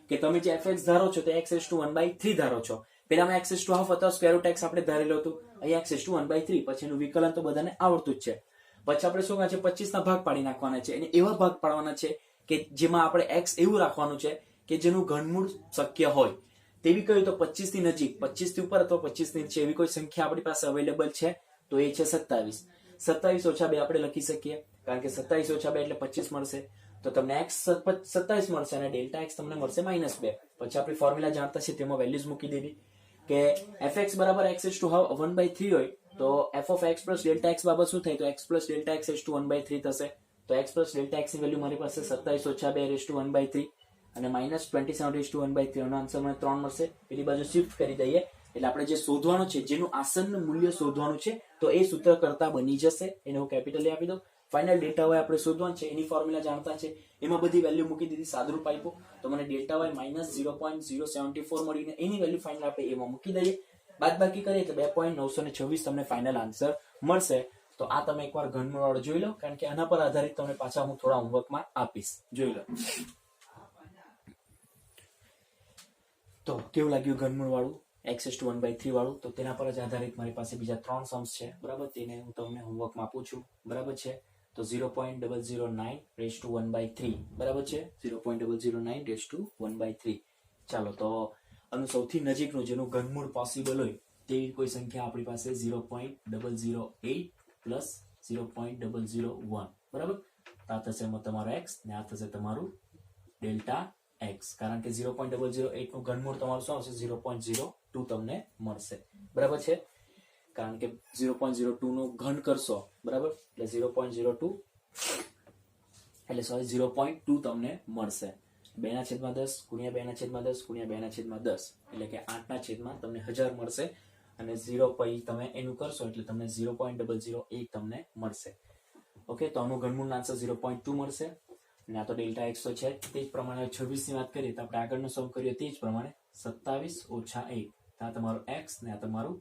કે તમે જે fx ધારો છો તે x⁻1/3 ધારો છો. પેલામાં x⁻½ હતો, સ્ક્વેર રૂટ x આપણે ધારેલો હતું. અહીંયા x⁻1/3 પછી એનું વિકલન તો બધાને આવડતું જ છે. પછી આપણે શું છે? 25 ના ભાગ પાડી નાખવાના છે અને એવા ભાગ પાડવાના છે કે જેમાં આપણે x એવું રાખવાનું છે કે જેનું ઘનમૂળ શક્ય હોય. તેવી કહ્યું તો 25 ની નજીક, 25 થી ઉપર અથવા 25 ની નીચે એવી કોઈ સંખ્યા આપણી પાસે અવેલેબલ છે તો એ છે 27. 27 ઓછા 2 આપણે લખી શકીએ કારણ કે 27 ઓછા 2 એટલે 25 મળશે. તો તમને x 27 મળશે અને ડેલ્ટા x તમને મળશે -2. પછી આપણી ફોર્મ્યુલા જાણતા છે તેમાં વેલ્યુઝ મૂકી દેવી કે fx બરાબર x⁻1/3 હોય તો f of x plus delta x બાબત શું થાય? તો x plus delta x ⁻1/3 થશે. તો x plus delta x ની વેલ્યુ મારી પાસે 27 ઓછા 2 ⁻1/3 અને -27 નો આન્સર મને 3 મળશે. પેલી બાજુ શિફ્ટ કરી દઈએ એટલે આપણે જે શોધવાનું છે, જેનું આસન્ન મૂલ્ય શોધવાનું છે, તો એ સૂત્ર કરતા બની જશે. એને હું કેપિટલ આપી દઉં. ફાઇનલ ડેલ્ટા વાય આપણે શોધવાનું છે, એની ફોર્મ્યુલા જાણતા છે, એમાં બધી વેલ્યુ મૂકી દીધી, સાદુરૂપ આપ્યું તો મને ડેલ્ટા વાય -0.074 મળીને એની વેલ્યુ ફાઇનલ આપણે એમાં મૂકી દઈએ. બાદબાકી કરીએ તો 2.926 તમને ફાઇનલ આન્સર મળશે. તો આ તમે એકવાર ઘનમૂળ વાળો જોઈ લો કારણ કે આના પર આધારિત તમને પાછા હું થોડા હોમવર્કમાં આપીશ. જોઈ લો તો કેવું લાગ્યું ઘનમૂળ વાળું, x⁻1/3 વાળું. તો તેના પર જ આધારિત મારી પાસે બીજા 3 સમ્સ છે. બરાબર? તેને હું તમને હોમવર્કમાં આપું છું. બરાબર છે? તો 0.009 બરાબર છે? 0.009 ચાલો, તો આનું સૌથી નજીકનું જેનું ઘનમૂળ પોસિબલ હોય તેવી કોઈ સંખ્યા આપણી પાસે 0.008 પ્લસ 0.001. બરાબર? આ થશે તમારો x ને આ થશે તમારું ડેલ્ટા x. કારણ કે 0.008 નું ઘનમૂળ તમારું શું આવશે? 0.02 તમને મળશે. બરાબર છે? કારણ કે 0.02 નું ઘન કરશો, બરાબર, એટલે 0.02 એટલે 0.2 તમને મળશે. 2/10 ગુણ્યા 2/10 ગુણ્યા 2/10 એટલે કે 8/1000 તમને મળશે. અને 0 પછી તમે એનું કરશો એટલે તમને 0.008 તમને મળશે. ઓકે, તો આનું ઘનમૂળનો આન્સર 0.2 મળશે. અને આ તો ડેલ્ટા એક્સ તો છે. તે જ પ્રમાણે 26 ની વાત કરીએ તો આપણે આગળનો સોલ્વ કર્યો તે જ પ્રમાણે 27 - 1. આ તમારું એક્સ ને આ તમારું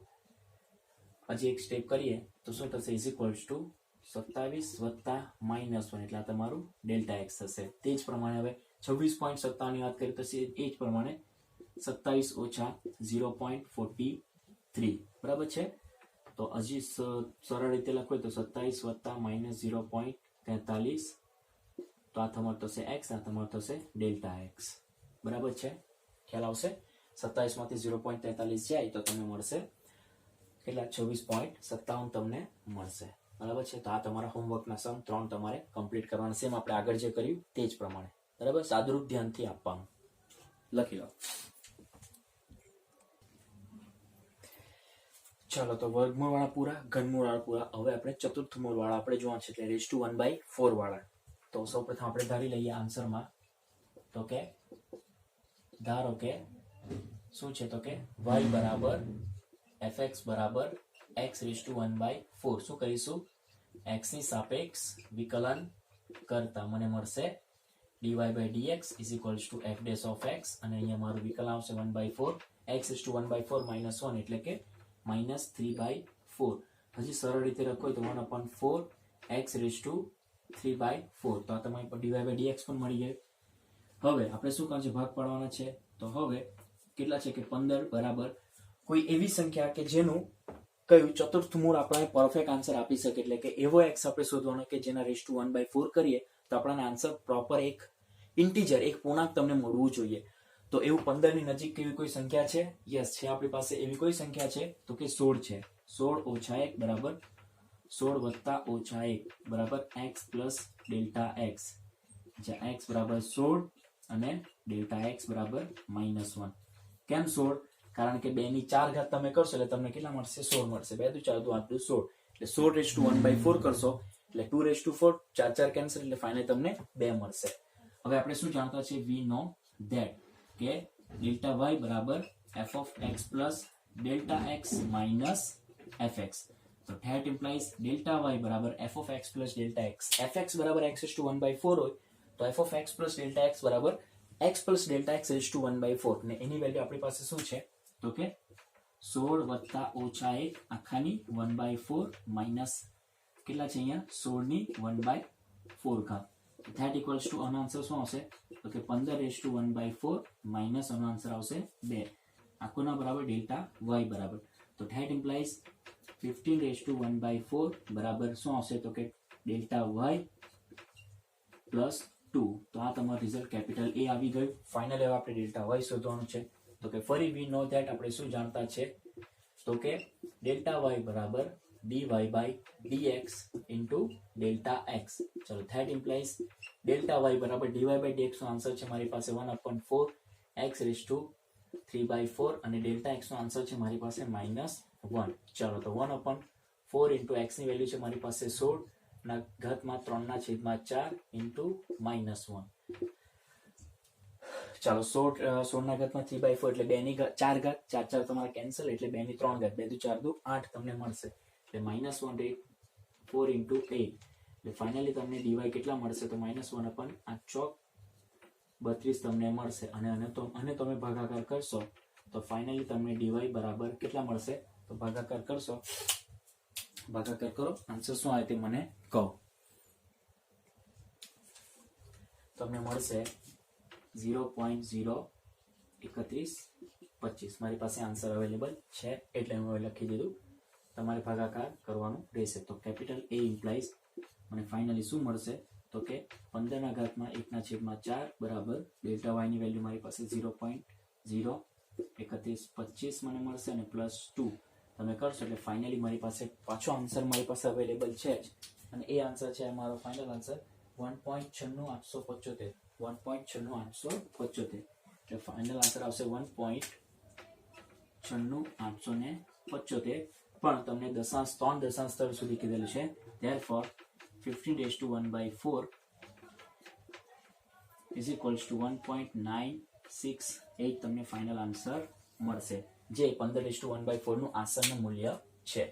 હજી એક સ્ટેપ કરીએ તો શું થશે ઇઝ ઇક્વલ્સ ટુ 27 + -1 એટલે આ તમારું ડેલ્ટા એક્સ થશે. તે જ પ્રમાણે હવે 26.57 ની વાત કરીએ તો એ જ પ્રમાણે 27 - 0.43 બરાબર છે. તો હજી સરળ રીતે લખો તો 27 - -0.43 તો આ તમારું થશે એક્સ, આ તમારું થશે ડેલ્ટા એક્સ. બરાબર છે, ખ્યાલ આવશે. 27 માંથી 0.43 જાય તો તમને મળશે કેટલા 26.57 તમને મળશે. બરાબર છે, તો આ તમારા હોમવર્કના સમ 3 તમારે કમ્પ્લીટ કરવાના. સેમ આપણે આગળ જે કર્યું તે જ પ્રમાણે. બરાબર, સાદુરૂપ ધ્યાનથી આપવાનું. લખી લો. ચાલો, તો વર્ગમૂળ વાળા પૂરા, ઘનમૂળ વાળા પૂરા. હવે આપણે ચતુર્થ મૂળ વાળા આપણે જોવાનું છે એટલે (1/4) વાળા. તો સૌપ્રથમ આપણે ધારી લઈએ આન્સરમાં તો કે ધારો કે શું છે તો કે y બરાબર fx બરાબર x⁴. શું કરીશું x ની સાપેક્ષ વિકલન કરતા મને મળશે dy/dx = f' અને અહીંયા મારું વિકલન આવશે 1/4 x⁴ -1 એટલે કે -3/4. હજી સરળ રીતે લખો તો 1/4 x⁴ તો આ તમારી પર dy/dx પણ મળી જાય. હવે આપણે શું કામ છે ભાગ પાડવાના છે. તો હવે કેટલા છે કે 15 બરાબર કોઈ એવી સંખ્યા કે જેનું કયું ચતુર્થ મૂળ આપણને પરફેક્ટ આન્સર આપી શકે એટલે કે એવો x આપણે શોધવાનો કે જેના (1/4) કરીએ તો આપણને આન્સર પ્રોપર એક ઇન્ટીજર એક પૂર્ણાંક તમને મળવું જોઈએ. તો એવું 15 ની નજીક કેવી કોઈ સંખ્યા છે? યસ, છે આપણી પાસે એવી કોઈ સંખ્યા છે તો કે 16 છે. 16 - 1 બરાબર 16 + -1 બરાબર x + ડેલ્ટા x, જ્યાં x બરાબર 16 અને ડેલ્ટા x બરાબર -1. કેમ 16? કારણ કે 2 ની 4 ઘાત તમે કરશો એટલે તમને કેટલા મળશે 16 મળશે. 2 × 4 = 8 + 16 એટલે 16 / 1/4 કરશો એટલે 2/4 4 4 કેન્સલ એટલે ફાઇનલ તમને 2 મળશે. હવે આપણે શું જાણતા છીએ વી નો ધેટ કે ડેલ્ટા y બરાબર f(x + ડેલ્ટા x - fx). તો ધેટ ઇમ્પ્લાઇઝ ડેલ્ટા y બરાબર f(x + ડેલ્ટા x). fx બરાબર x⁴ હોય તો f(x + ડેલ્ટા x) બરાબર x + ડેલ્ટા x (1/4) ને એની વેલ્યુ આપણી પાસે શું છે તો કે 16 + -1 આખાની 1/4 માઇનસ કેટલા છે અહીંયા 16 ની 1/4 ઘાત. ધેટ ઇક્વલ્સ ટુ આનો આન્સર શું આવશે તો કે 15 / 1/4 માઇનસ આનો આન્સર આવશે 2 આખોના બરાબર ડેલ્ટા y બરાબર. તો ધેટ ઇમ્પ્લાઇઝ 15 / 1/4 બરાબર શું આવશે તો કે ડેલ્ટા y + 2. તો આ તમારું રિઝલ્ટ કેપિટલ A આવી ગયું. ફાઇનલ હવે આપણે ડેલ્ટા y શોધવાનું છે. તો કે ફરી વી નો ધેટ આપણે શું જાણતા છે તો કે ડેલ્ટા y બરાબર dy/dx * ડેલ્ટા x. ચલો ધેટ ઇમ્પ્લાઇઝ ડેલ્ટા y બરાબર dy/dx નો આન્સર છે મારી પાસે 1/4 x⁴ અને ડેલ્ટા x નો આન્સર છે મારી પાસે -1. ચલો તો 1/4 x ની વેલ્યુ છે મારી પાસે 16 ના ઘાતમાં 3/4 -1. ચાલો 16 ના ઘાતમાં 3/4 એટલે 2 ની 4 ઘાત 4 4 તમારા કેન્સલ એટલે 2 ની 3 ઘાત 2 × 4 = 8 તમને મળશે એટલે -1/4 × 8 એટલે ફાઇનલી તમને dy કેટલા મળશે તો -1/8 32 તમને મળશે. અને તમે ભાગાકાર કરશો તો ફાઇનલી તમને dy બરાબર કેટલા મળશે તો ભાગાકાર કરશો ભાગાકાર કરો આન્સર શું આવે તે મને કહો. તમને મળશે 0.03125. મારી પાસે આન્સર અવેલેબલ છે એટલે હું લખી દીધું. તમારે ભાગાકાર કરવાનું રહેશે. તો કેપિટલ A ઇમ્પ્લાઇઝ મને ફાઇનલી શું મળશે તો કે 15 ના ઘાતમાં 1/4 બરાબર ડેલ્ટા y ની વેલ્યુ મારી પાસે 0.03125 મને મળશે અને +2 તમે કરશો એટલે ફાઇનલી મારી પાસે પાછો આન્સર મારી પાસે અવેલેબલ છે જ અને એ આન્સર છે મારો ફાઇનલ આન્સર 1.96875. 1.96875 એટલે ફાઇનલ આન્સર આવશે 1.96875. પણ તમને દશાંશ 3 દશાંશ સ્થળ સુધી કીધેલું છે. therefore 15 / 1/4 = 1.968 તમને ફાઇનલ આન્સર મળશે. જે 15:1/4 નું આસનનું મૂલ્ય છે.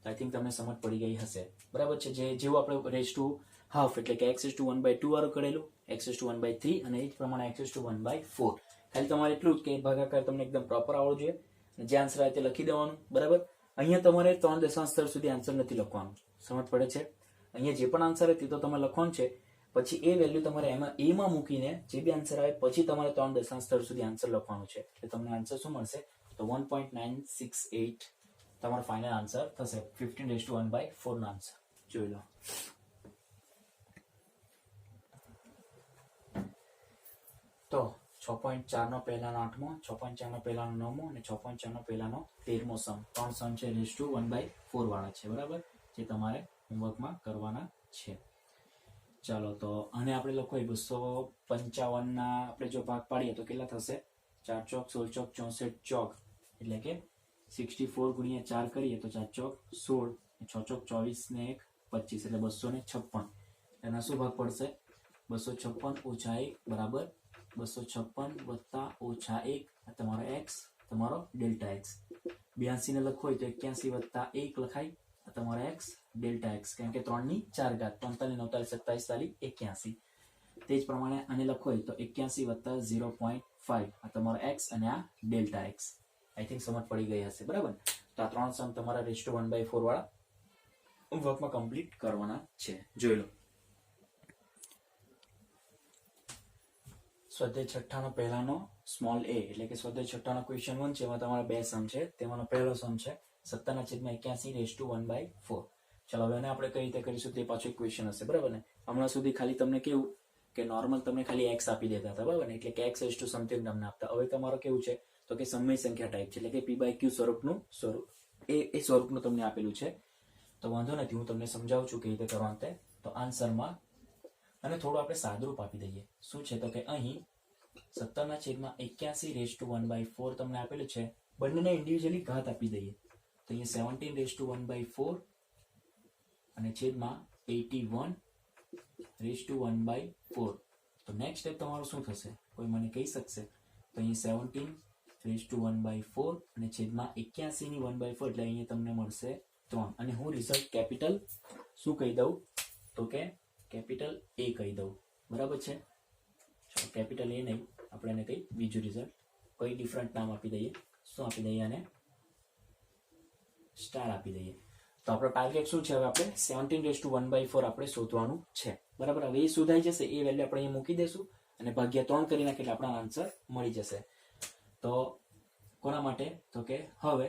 તો આઈ થિંક તમને સમજ પડી ગઈ હશે, બરાબર છે. જેવું આપણે રેઝ ટુ હાફ એટલે કે x⁴ વાળું કરેલું, x⁴ અને એ જ પ્રમાણે x⁴. ખાલી તમારે એટલું જ કે ભાગાકાર તમને એકદમ પ્રોપર આવડવું જોઈએ, જે આન્સર આવે તે લખી દેવાનું, બરાબર. અહીંયા તમારે 3 દશાંશ સ્થળ સુધી આન્સર નથી લખવાનું, સમજ પડે છે. અહીંયા જે પણ આન્સર હતી તો તમે લખવાનું છે, પછી એ વેલ્યુ તમારે એમાં એમાં મૂકીને જે બી આન્સર આવે પછી તમારે 3 દશાંશ સ્થળ સુધી આન્સર લખવાનું છે. એટલે તમને આન્સર શું મળશે? તો 1.968 તમારો ફાઇનલ આન્સર થશે. 15:1/4 નો આન્સર જોઈ લો. તો 6.4 નો પહેલાનો 8મો, 6.4 નો પહેલાનો 9મો અને 6.4 નો પહેલાનો 13મો સમ. 3 સમ છે (1/4) વાળા છે, બરાબર, જે તમારે હોમવર્કમાં કરવાના છે. ચાલો, તો આને આપણે લખો 255 ના આપણે જો ભાગ પાડીએ તો કેટલા થશે? 4 ચોક 16 ચોક 64 ચોક, એટલે કે 64 ગુણ્યા 4 કરીએ તો 4 ચોક 16, 6 ચોક 24 ને 1 25, એટલે 256. એના શું ભાગ પડશે? 256 ઓછા 1 બરાબર 256 વત્તા ઓછા 1, તમારો x, તમારો ડેલ્ટા x. 82 ને લખો હોય તો 81 વત્તા 1 લખાય, તમારો x ડેલ્ટા x, કારણ કે 3 ની 4 ઘાત, 45 49 27 40 81. તે જ પ્રમાણે આને લખો હોય તો 81 વત્તા 0.5, આ તમારો x અને આ ડેલ્ટા x. આઈ થિંક સમજ પડી ગઈ હશે, બરાબર. તો આ 3 સમ તમારા (1/4) વાળા વર્કમાં કમ્પ્લીટ કરવાના છે. જોઈ લો. સ્વાધ્યાય છઠ્ઠાનો પહેલાનો સ્મોલ a એટલે કે સ્વાધ્યાય છઠ્ઠાનો ક્વેશ્ચન 1 છે. એમાં તમારા 2 સમ છે. તેમાંનો પહેલો સમ છે 17/81 (1/4). ચાલો, હવે એને આપણે કઈ રીતે કરીશું તે પાછો એક ક્વેશ્ચન હશે, બરાબર ને. હમણાં સુધી ખાલી તમને કેવું કે નોર્મલ તમને ખાલી x આપી દેતા હતા, બરાબર ને, એટલે કે x સમથિંગ તમને આપતા. હવે તમારો કેવું છે તો કે સમય સંખ્યા ટાઈપ છે, એટલે કે p/q સ્વરૂપનું એ સ્વરૂપનું તમને આપેલું છે. તો વાંધો નથી, હું તમને સમજાવું છું કે રીતે કરવાનું તે. તો આન્સરમાં અને થોડું આપણે સાદુરૂપ આપી દઈએ. શું છે તો કે અહીં 17/81 (1/4) તમને આપેલું છે. બંનેને ઇન્ડિવિજ્યુઅલી ઘાત આપી દઈએ તો અહીંયા 17 (1/4) અને છેદમાં 81 (1/4). તો નેક્સ્ટ સ્ટેપ તમારું શું થશે? કોઈ મને કહી શકશે? તો અહીંયા 17 (1/4) અને છેદમાં 81 ની 1/4, એટલે અહીંયા તમને મળશે 3. અને હું રિઝલ્ટ કેપિટલ શું કહી દઉં તો કે કેપિટલ A કહી દઉં, બરાબર છે. ચલો, કેપિટલ A નહીં, આપણે એને કંઈ બીજું રિઝલ્ટ કોઈ ડિફરન્ટ નામ આપી દઈએ. શું આપી દઈએ? અને સ્ટાર આપી દઈએ. તો આપણો ટાર્ગેટ શું છે? હવે આપણે 17 (1/4) આપણે શોધવાનું છે, બરાબર. હવે એ શોધાઈ જશે, એ વેલ્યુ આપણે અહીંયા મૂકી દઈશું અને ભાગ્યા 3 કરી નાખીએ એટલે આપણો આન્સર મળી જશે. તો કોના માટે? તો કે હવે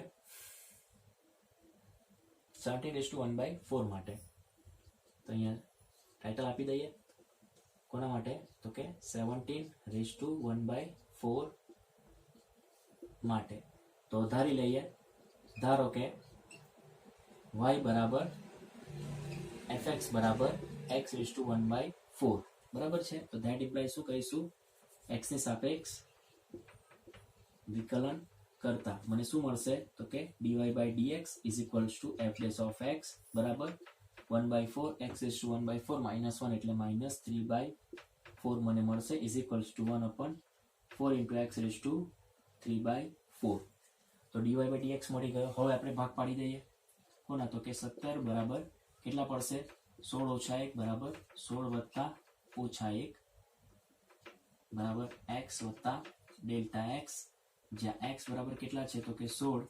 17 (1/4) માટે. તો અહીંયા ટાઇટલ આપી દઈએ. કોના માટે? તો કે 17 (1/4) માટે. તો ધારી લઈએ, ધારો કે y બરાબર fx બરાબર x⁴, બરાબર છે. તો ધેટ ઇમ્પ્લાય શું કહીશું? x ની સાપેક્ષ વિકલન કરતા મને શું મળશે તો કે dy/dx f' બરાબર 1/4 x⁴ -1 એટલે -3/4 મને મળશે (1/4 x⁴). તો dy/dx મળી ગયો. હવે આપણે ભાગ પાડી દઈએ. કોના? તો કે 17 બરાબર કેટલા પડશે? 16 - 1 બરાબર 16 વત્તા ઓછા 1 બરાબર x વત્તા ડેલ્ટા x, જ્યાં x બરાબર કેટલા છે તો કે 16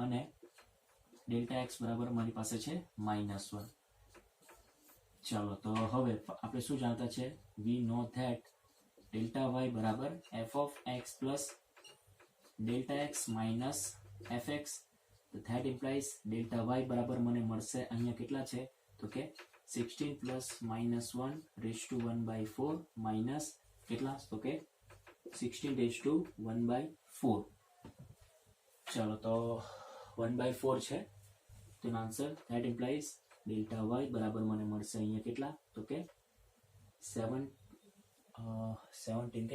અને ડેલ્ટા x બરાબર મારી પાસે છે -1. ચાલો, તો હવે આપણે શું જાણતા છે? we know that delta y બરાબર f of x plus delta x minus fx. that implies delta y બરાબર મને મળશે અહીંયા કેટલા છે તો કે 16 plus -1 minus કેટલા તો કે 16 (1/4). ચાલો, તો 1/4 છે તેનો answer. that implies delta y બરાબર મને મળશે અહીંયા કેટલા તો કે 17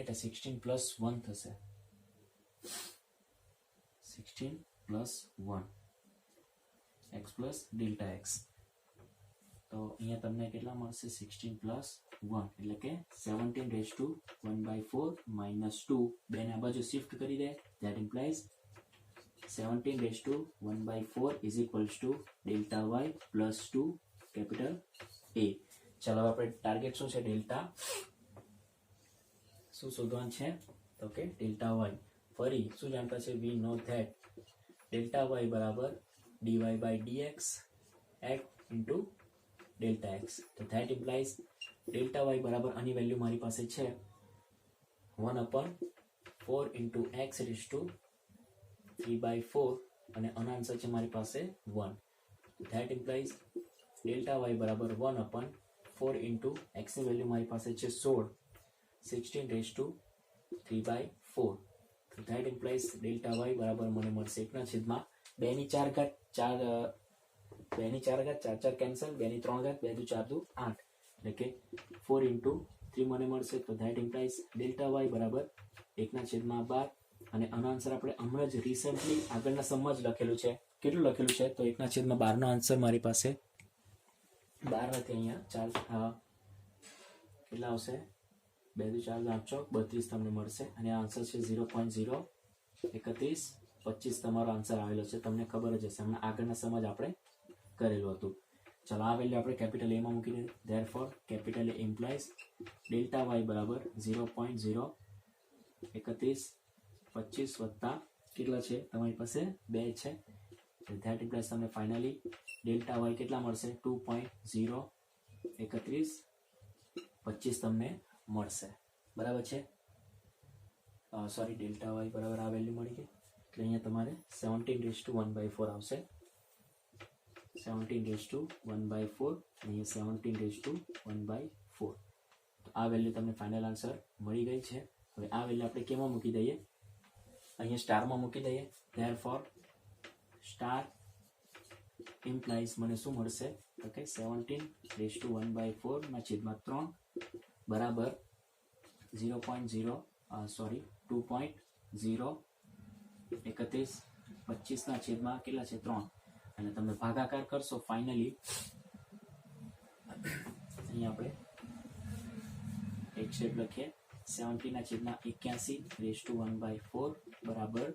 એટલે 16 + 1 થશે. 16 + 1 x plus ડેલ્ટા x. તો અહીંયા તમને કેટલા મળશે? 16 + 1 એટલે કે 17 (1/4 - 2). બેને આ બાજુ શિફ્ટ કરી દે. that implies 17^1/4 is equals to delta y plus 2 capital A. ચાલો આપણે ટાર્ગેટ શું છે? ડેલ્ટા શું શોધવાનું છે? તો કે ડેલ્ટા વાય. ફરી શું જાણતા છે? We know that delta y બરાબર dy by dx x into delta x. તો ધેટ ઇમ્પ્લાઇઝ ડેલ્ટા વાય બરાબર આની વેલ્યુ મારી પાસે છે 1/4 ઇન્ટુ એક્સ રેઝ ટુ 3/4 અને આનો આન્સર છે મારી પાસે 1. ધેટ ઇમ્પ્લાઇઝ ડેલ્ટા વાય બરાબર 1/4 ઇન્ટુ એક્સની વેલ્યુ મારી પાસે છે 16 રેઝ ટુ 3/4. તો ધેટ ઇમ્પ્લાઇઝ ડેલ્ટા વાય બરાબર મને મળશે 1/2 ની 4 ઘાત 2 ની 4 ઘાત 4 4 કેન્સલ 2 ની 3 ઘાત 2 દુ 4 દુ 8 એટલે કે 4 ઇન્ટુ 3 મને મળશે. તો ધેટ ઇમ્પ્લાઇઝ ડેલ્ટા વાય બરાબર 1/12 અને આનો આન્સર આપણે હમણાં જ રિસેન્ટલી આગળના સમમાં જ લખેલું છે. કેટલું લખેલું છે? તો 1/12 નો આન્સર મારી પાસે 12 નથી, અહીંયા 4 કેટલા આવશે? 2 દુ 4 દુ 8 32 તમને મળશે અને આ આન્સર છે 0.03125 તમારો આન્સર આવેલો છે. તમને ખબર જ હશે, હમણાં આગળના સમજ આપણે કરેલું હતું. ચલો આ વેલ્યુ આપણે કેપિટલ એમાં મૂકી દઈએ. Therefore capital A implies delta y બરાબર 0.03125 વત્તા કેટલા છે તમારી પાસે? 2 છે. ધેટ ઇમ્પ્લાઇઝ તમને ફાઇનલી ડેલ્ટા વાય કેટલા મળશે? 2.03125 તમને મળશે. બરાબર છે? સોરી, ડેલ્ટા વાય બરાબર આ વેલ્યુ મળી ગઈ એટલે અહીંયા તમારે 17^1/4 આવશે. 17^1/4 અહીંયા 17^1/4. તો આ વેલ્યુ તમને ફાઇનલ આન્સર મળી ગઈ છે. હવે આ વેલ્યુ આપણે કેમાં મૂકી દઈએ? અહીંયા સ્ટારમાં મૂકી દઈએ. ધેરફોર સ્ટાર ઇમ્પ્લાઇઝ મને શું મળશે? ઓકે, 17^1/4/3 બરાબર 2.03125 કેટલા છે? 3. અને તમે ભાગાકાર કરશો ફાઇનલી અહીંયા આપણે એક સ્ટેપ લખીએ. 17/81/1/4 બરાબર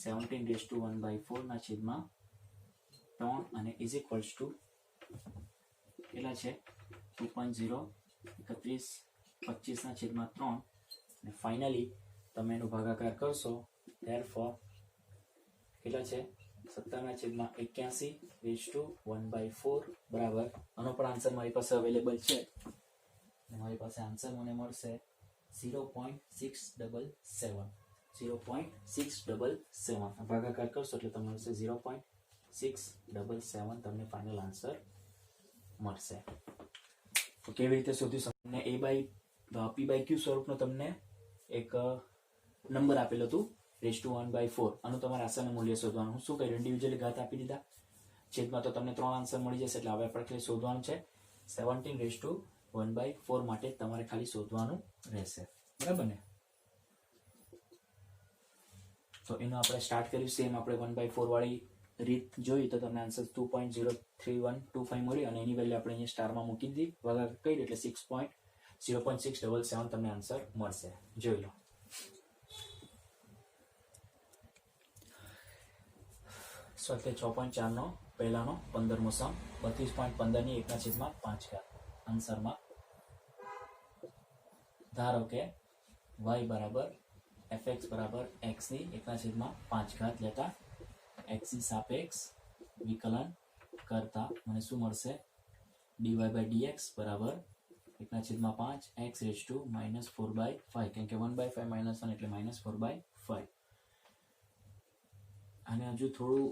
17^1/4/3 અને ઇઝ ઇક્વલ્સ ટુ કેટલા છે? 2.03125/3 અને ફાઇનલી તમે એનો ભાગાકાર કરશો. ધેરફોર કેટલા છે? 17/81/1/4 બરાબર આનો પણ આન્સર મારી પાસે અવેલેબલ છે. મારી પાસે આન્સર મને મળશે 0.677. 0.677 ભાગાકાર કરશો એટલે તમને મળશે 0.677 તમને ફાઇનલ આન્સર મળશે. તો કેવી રીતે શોધીશું? તમને p/q સ્વરૂપનો તમને એક નંબર આપેલો હતું (1/4). આનું તમારે આસાનું મૂલ્ય શોધવાનું. હું શું કર્યું? ઇન્ડિવિજ્યુઅલી ઘાત આપી દીધા. છેદમાં તો તમને 3 આન્સર મળી જશે એટલે હવે આપણે ખાલી શોધવાનું છે 17^1/4 માટે તમારે ખાલી શોધવાનું રહેશે. બરાબર ને? તો એનો આપણે સ્ટાર્ટ કર્યું સેમ આપણે 1/4 વાળી રીત જોઈ તો તમને આન્સર 2.03125 મળી અને એની વેલ્યુ આપણે અહીંયા સ્ટારમાં મૂકી દીધી. ભાગાકાર કરી એટલે 0.677 તમને આન્સર મળશે. જોઈ લો. સ્વાધ્યાય 6.4 નો પહેલાનો 15મો સમ 32.15 ની 1/5 આન્સરમાં ધારો કે y બરાબર fx બરાબર x ની 1/5 લેતા x ની સાપેક્ષ વિકલન કરતા મને શું મળશે? dy by dx બરાબર 1/5 x raised to -4/5 કેમ કે 1/5 -1 એટલે -4/5. અને હજુ થોડું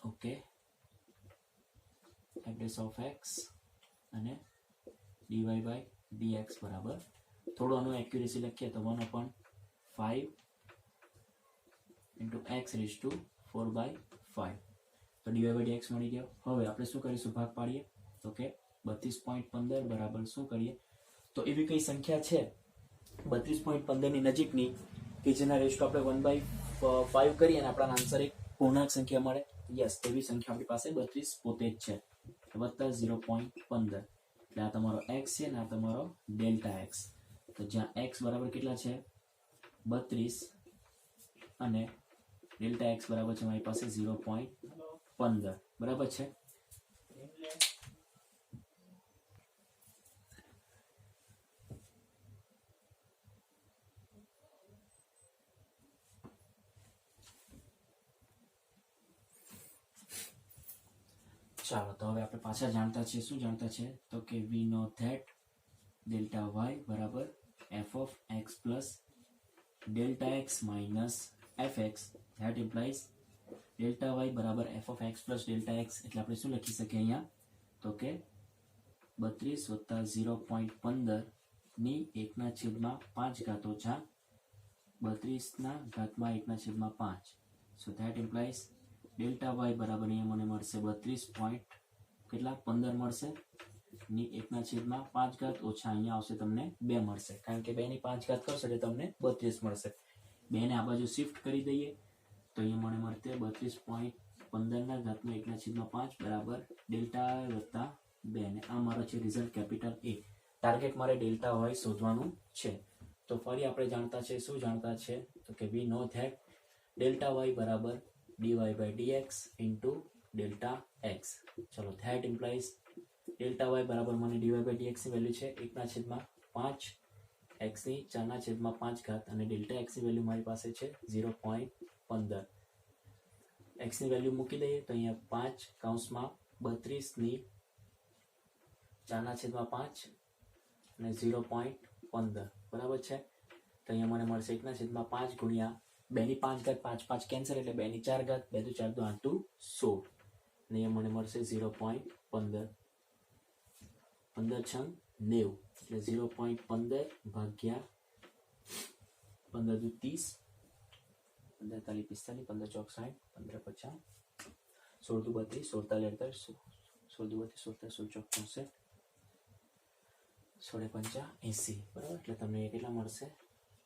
ઓકે f of x અને dy by dx બરાબર થોડું આનું એક્યુરેસી લખીએ તો 1/5 into x raised to 4/5 તો dy by dx મળી ગયો. હવે આપણે શું કરીશું? ભાગ પાડીએ. તો કે 32.15 બરાબર શું કરીએ? તો એવી કઈ સંખ્યા છે 32.15 ની નજીકની કે જેના રેશિયો આપણે 1/5 કરીએ અને આપણને આન્સર એક પૂર્ણાંક સંખ્યા મળે? યસ, એવી સંખ્યા આપણી પાસે 32 પોતે જ છે વત્તા 0.15 એટલે આ તમારો x છે ને આ તમારો ડેલ્ટા x. તો જ્યાં x બરાબર કેટલા છે? 32 અને ડેલ્ટા એક્સ બરાબર છે મારી પાસે 0.15 બરાબર છે. ચાલો તો હવે આપણે પાછા જાણતા છીએ. શું જાણતા છે? તો કે we know that delta y બરાબર f of x plus delta x minus f x. That implies delta y બરાબર f of x plus delta x. એટલે આપણે શું લખી શકીએ અહીંયા? તો કે 32 વત્તા 0.15 ની 1/5 ઘાત ઓછા 32/1/5. So that implies delta y બરાબર અહીંયા મને મળશે 32.15 મળશે ની 1/5 ઘાત ઓછા અહીંયા આવશે તમને 2 મળશે, કારણ કે 2 ની 5 ઘાત કરશો એટલે તમને 32 મળશે. 2 ને આ બાજુ શિફ્ટ કરી દઈએ તો અહીંયા મને મળશે 32.15 ઘાતનો 1/5 બરાબર ડેલ્ટા વત્તા 2. ને આ મારો છે રિઝલ્ટ કેપિટલ એ. ટાર્ગેટ મારે ડેલ્ટા વાય શોધવાનું છે. તો ફરી આપણે જાણતા છે. શું જાણતા છે? તો કે we know that delta y બરાબર dy by dx into delta x. ચલો ધેટ ઇમ્પ્લાઇઝ ડેલ્ટા વાય બરાબર મને dy by dx ની વેલ્યુ છે 1/5 x ની 4/5 ઘાત અને ડેલ્ટા x ની વેલ્યુ મારી પાસે છે 0.15. x ની વેલ્યુ મૂકી દઈએ તો અહીંયા 5 કૌંસમાં 32 ની 4/5 અને 0.15 બરાબર છે. તો અહીંયા મને મળશે 1/5 ગુણ્યા 2 ની 5 ઘાત 5 5 કેન્સલ એટલે 2 ની 4 ઘાત 2 દુ 4 દુ 8 દુ 16 ને અહીંયા મને મળશે 0.15 15 6 90 એટલે 0.15 ભાગ્યા 15 દુ 30 15 તાલી 45 15 ચોક 60 15 50 16 દુ 32 16 તાલી 48 16 દુ 32 16 16 ચોક 64 16 50 80 બરાબર. એટલે તમને કેટલા મળશે?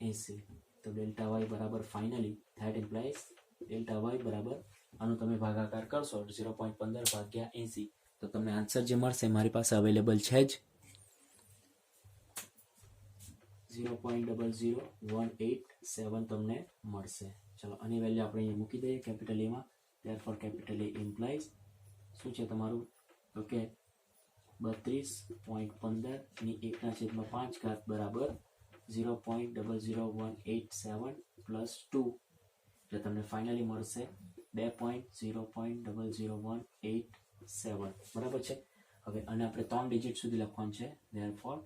80. તો ડેલ્ટા વાય બરાબર finally that implies delta y બરાબર આનું તમે ભાગાકાર કરશો 0.15 ભાગ્યા 80 તો તમને આન્સર જે મળશે મારી પાસે અવેલેબલ છે જ 0.00187 તમને મળશે. ચલો આની વેલ્યુ આપણે અહીંયા મૂકી દઈએ કેપિટલ એમાં. ધેરફોર કેપિટલ એ ઇમ્પ્લાઇઝ શું છે તમારું? તો કે 32.15 ની 1/5 ઘાત બરાબર 0.00187 પ્લસ 2 એટલે તમને ફાઇનલી મળશે 2.0.00187 બરાબર છે. હવે અને આપણે 3 ડિજિટ સુધી લખવાનું છે. Therefore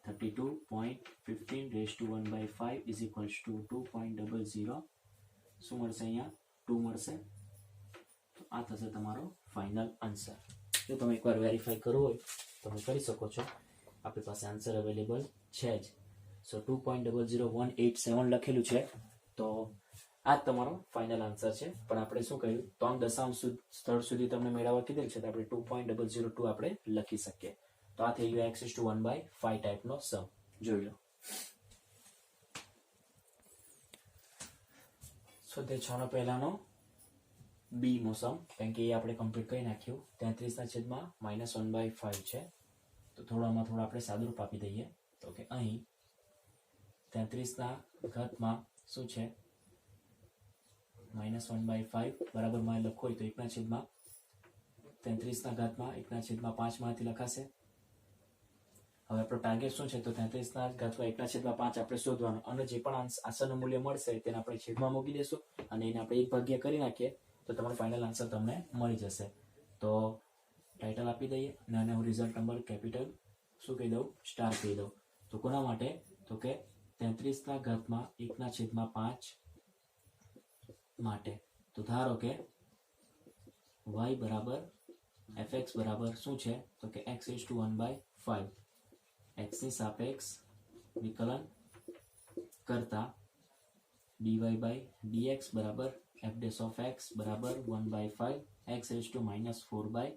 32.15 raise to 1/5 is equals to 2.00 શું મળશે? અહીંયા 2 મળશે. તો આ થશે તમારો ફાઇનલ આન્સર. જો તમે એકવાર વેરીફાઈ કરવું હોય તો તમે કરી શકો છો. આપણી પાસે આન્સર અવેલેબલ છે જ. સો 2.00187 લખેલું છે તો આ જ તમારો ફાઇનલ આન્સર છે. પણ આપણે શું કહ્યું 3 દશાંશ સ્થળ સુધી તમને મેળવવા કીધેલ છે તો આપણે 2.002 આપણે લખી શકીએ. તો આ થઈ ગયું x/1/5 ટાઈપનો સમ. જોઈ લો. સ્વાધ્યાય 6 નો પહેલાનો બી નો સમ, કારણ કે એ આપણે કમ્પ્લીટ કરી નાખ્યું. 33/-1/5 છે. તો થોડામાં થોડા આપણે સાદુરૂપ આપી દઈએ. તો કે અહીં 33 શું છે? -1/5 બરાબર મારે લખવું હોય તો 1/33 માંથી લખાશે. હવે આપણો ટાર્ગેટ શું છે? તો 33 આપણે શોધવાનું અને જે પણ આન્સરનું મૂલ્ય મળશે તેને આપણે છેદમાં મૂકી દેશું અને એને આપણે 1/2 કરી નાખીએ તો તમારો ફાઇનલ આન્સર તમને મળી જશે. તો ટાઇટલ આપી દઈએ અને આને હું રિઝલ્ટ નંબર કેપિટલ શું કહી દઉં? સ્ટાર કહી દઉં. તો કોના માટે? તો કે 33/1/5 માટે. તો ધારો કે y બરાબર fx બરાબર શું છે? તો કે x/1/5 x ની સાપેક્ષ વિકલન કરતા dy by dx બરાબર f' બરાબર 1/5 x⁻⁴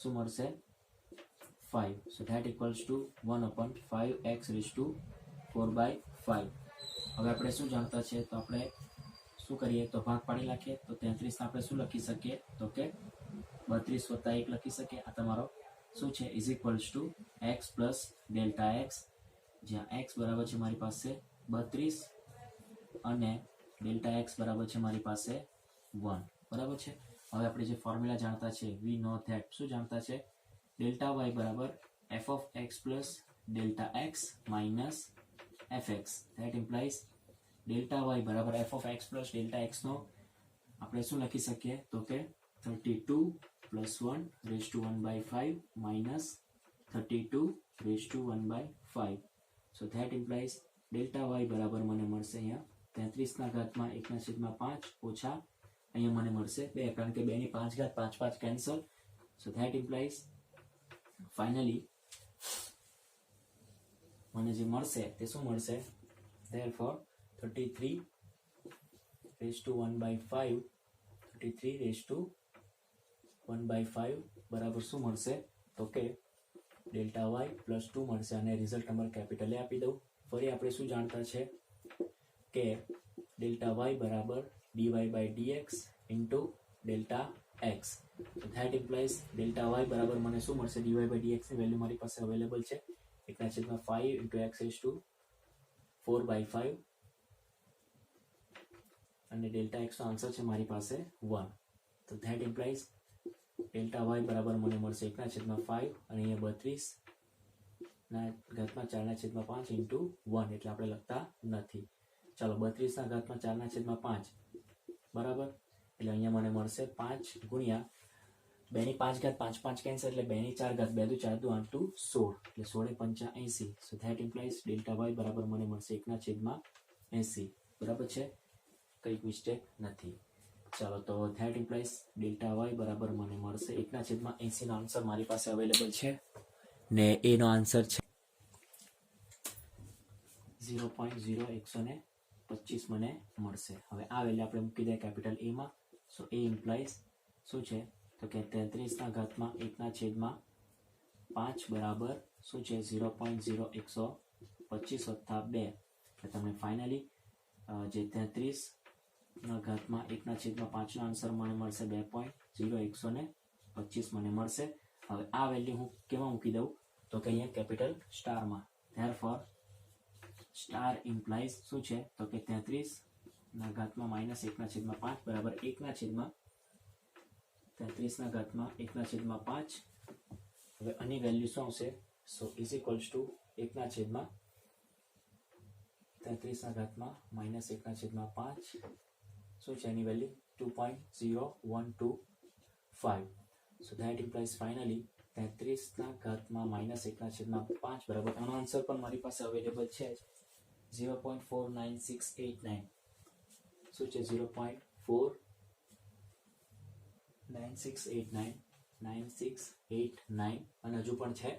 શું મળશે? 5. So that equals to 1/5 x⁴/5. હવે આપણે શું જાણતા છે? તો આપણે શું કરીએ? તો ભાગ પાડી નાખીએ. તો 33 આપણે શું લખી શકીએ? તો કે 32 + 1 લખી શકીએ. આ તમારો શું છે? Is equals two x plus delta x, જ્યાં x બરાબર છે મારી પાસે 32 અને ડેલ્ટા એક્સ બરાબર છે મારી પાસે 1 બરાબર છે. હવે આપણે જે ફોર્મ્યુલા જાણતા છે વી નો ધેટ શું જાણતા છે ડેલ્ટા વાય બરાબર f of x plus delta x minus f x that implies delta y બરાબર f of x plus delta x નો આપણે શું લખી શકીએ તો કે 32 plus 1 raise to 1/5 minus 32 raise to 1/5 so that implies delta y બરાબર મને મળશે અહીંયા 33 ના ઘાતમાં 1/5 ઓછા અહીંયા મને મળશે 2 કારણ કે 2 ની 5 ઘાત 5 5 cancel so that implies finally મને જે મળશે તે શું મળશે therefore 33 raised to 1/5 33 raised to 1/5 બરાબર શું મળશે તો કે ડેલ્ટા વાય પ્લસ 2 મળશે અને રિઝલ્ટ નંબર કેપિટલ એ આપી દઉં. ફરી આપણે શું જાણતા છે કે ડેલ્ટા વાય બરાબર dy by dx into delta x that implies delta y બરાબર મને શું મળશે dy by dx ની વેલ્યુ મારી પાસે અવેલેબલ છે 1/5 into x raised to 4/5 અને ડેલ્ટા એક્સ નો આન્સર છે મારી પાસે 1 તો ધેટ ઇમ્પ્લાઇઝ ડેલ્ટા વાય બરાબર મને મળશે 1/5 અને અહીંયા 32 ના ઘાતમાં 4/5 into 1 એટલે આપણે લખતા નથી. ચાલો 32 ના ઘાતમાં 4/5 બરાબર એટલે અહીંયા મને મળશે 5 ગુણ્યા 2 ની 5 ઘાત 5 5 કેન્સલ એટલે 2 ની 4 ઘાત 2 દુ 4 દુ 8 દુ 16 એટલે 16 × 80 so that implies delta y બરાબર મને મળશે 1/80 બરાબર છે કંઈક મિસ્ટેક નથી. ચાલો તો ધેટ ઇમ્પ્લાઇઝ ડેલ્ટા વાય બરાબર મને મળશે 1/80 નો આન્સર મારી પાસે અવેલેબલ છે ને એ નો આન્સર છે 0.0125 મને મળશે. હવે આ વેલ્યુ આપણે મૂકી દઈએ કેપિટલ એ માં સો એ ઇમ્પ્લાઇઝ શું છે તો કે 33 ના ઘાતમાં 1/5 બરાબર શું છે 0.0125 વત્તા 2 એટલે તમને ફાઇનલી જે 33 ના ઘાતમાં 1/5 નો આન્સર મને મળશે 2.0125 મને મળશે. હવે આ વેલ્યુ હું કેમાં મૂકી દઉં તો કે અહીંયા કેપિટલ સ્ટારમાં ધેરફોર સ્ટાર ઇમ્પ્લાઇઝ શું છે તો કે 33 ના ઘાતમાં -1/5 બરાબર 1/33 ના ઘાતમાં 1/5 હવે આની વેલ્યુ શું આવશે સો ઇઝ ઇક્વલ્સ ટુ 1/33 ના ઘાતમાં -1/5 શું છે એની value 2.0125 so that implies finally 33 ના ઘાતમાં -1/5 બરાબર આનો આન્સર પણ મારી પાસે અવેલેબલ છે 0.49689 શું છે 0.49689 અને હજુ પણ છે.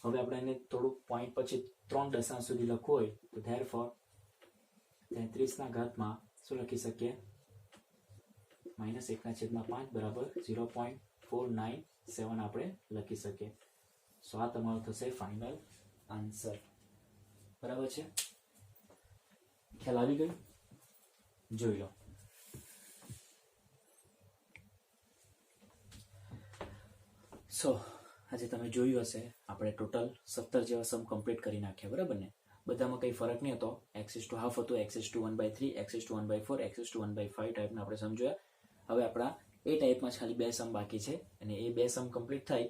હવે આપણે એને થોડુંક પોઈન્ટ પછી 3 દશાંશ સુધી લખવું હોય તો ધેરફોર 33 ના ઘાતમાં શું લખી શકીએ -1/5 બરાબર 0.497 આપણે લખી શકીએ. સો આ તમારો થશે ફાઇનલ આન્સર બરાબર છે. ખ્યાલ આવી ગયો જોઈ લો. સો આજે તમે જોયું હશે આપણે ટોટલ 17 જેવા સમ કમ્પ્લીટ કરી નાખ્યા બરાબર ને. બધામાં કંઈ ફરક નહીં હતો. x⁻² હતું, x⁻1/3, x⁻1/4, x⁻1/5 ટાઈપના આપણે સમજ્યા. હવે આપણા એ ટાઈપમાં ખાલી 2 સમ બાકી છે અને એ 2 સમ કમ્પ્લીટ થાય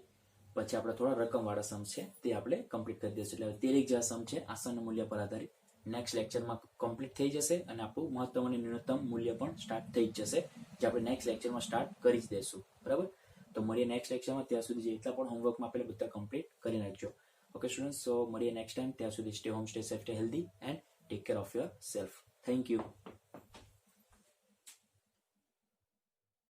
પછી આપણે થોડા રકમવાળા સમ છે તે આપણે કમ્પ્લીટ કરી દઈશું. એટલે 13 જેવા સમ છે આસન મૂલ્ય પર આધારિત નેક્સ્ટ લેક્ચરમાં કમ્પ્લીટ થઈ જશે અને આપણું મહત્તમ અને ન્યૂનતમ મૂલ્ય પણ સ્ટાર્ટ થઈ જ જશે જે આપણે નેક્સ્ટ લેક્ચરમાં સ્ટાર્ટ કરી જ દઈશું બરાબર. તો મળીએ નેક્સ્ટ લેક્ચરમાં. ત્યાં સુધી જે એટલા પણ હોમવર્કમાં આપણે બધા કમ્પ્લીટ કરી નાખજો. ઓકે સ્ટુડન્ટ્સ, સો મળીએ નેક્સ્ટ ટાઈમ. ત્યાં સુધી stay home, stay safe, stay healthy and take care of your self. Thank you.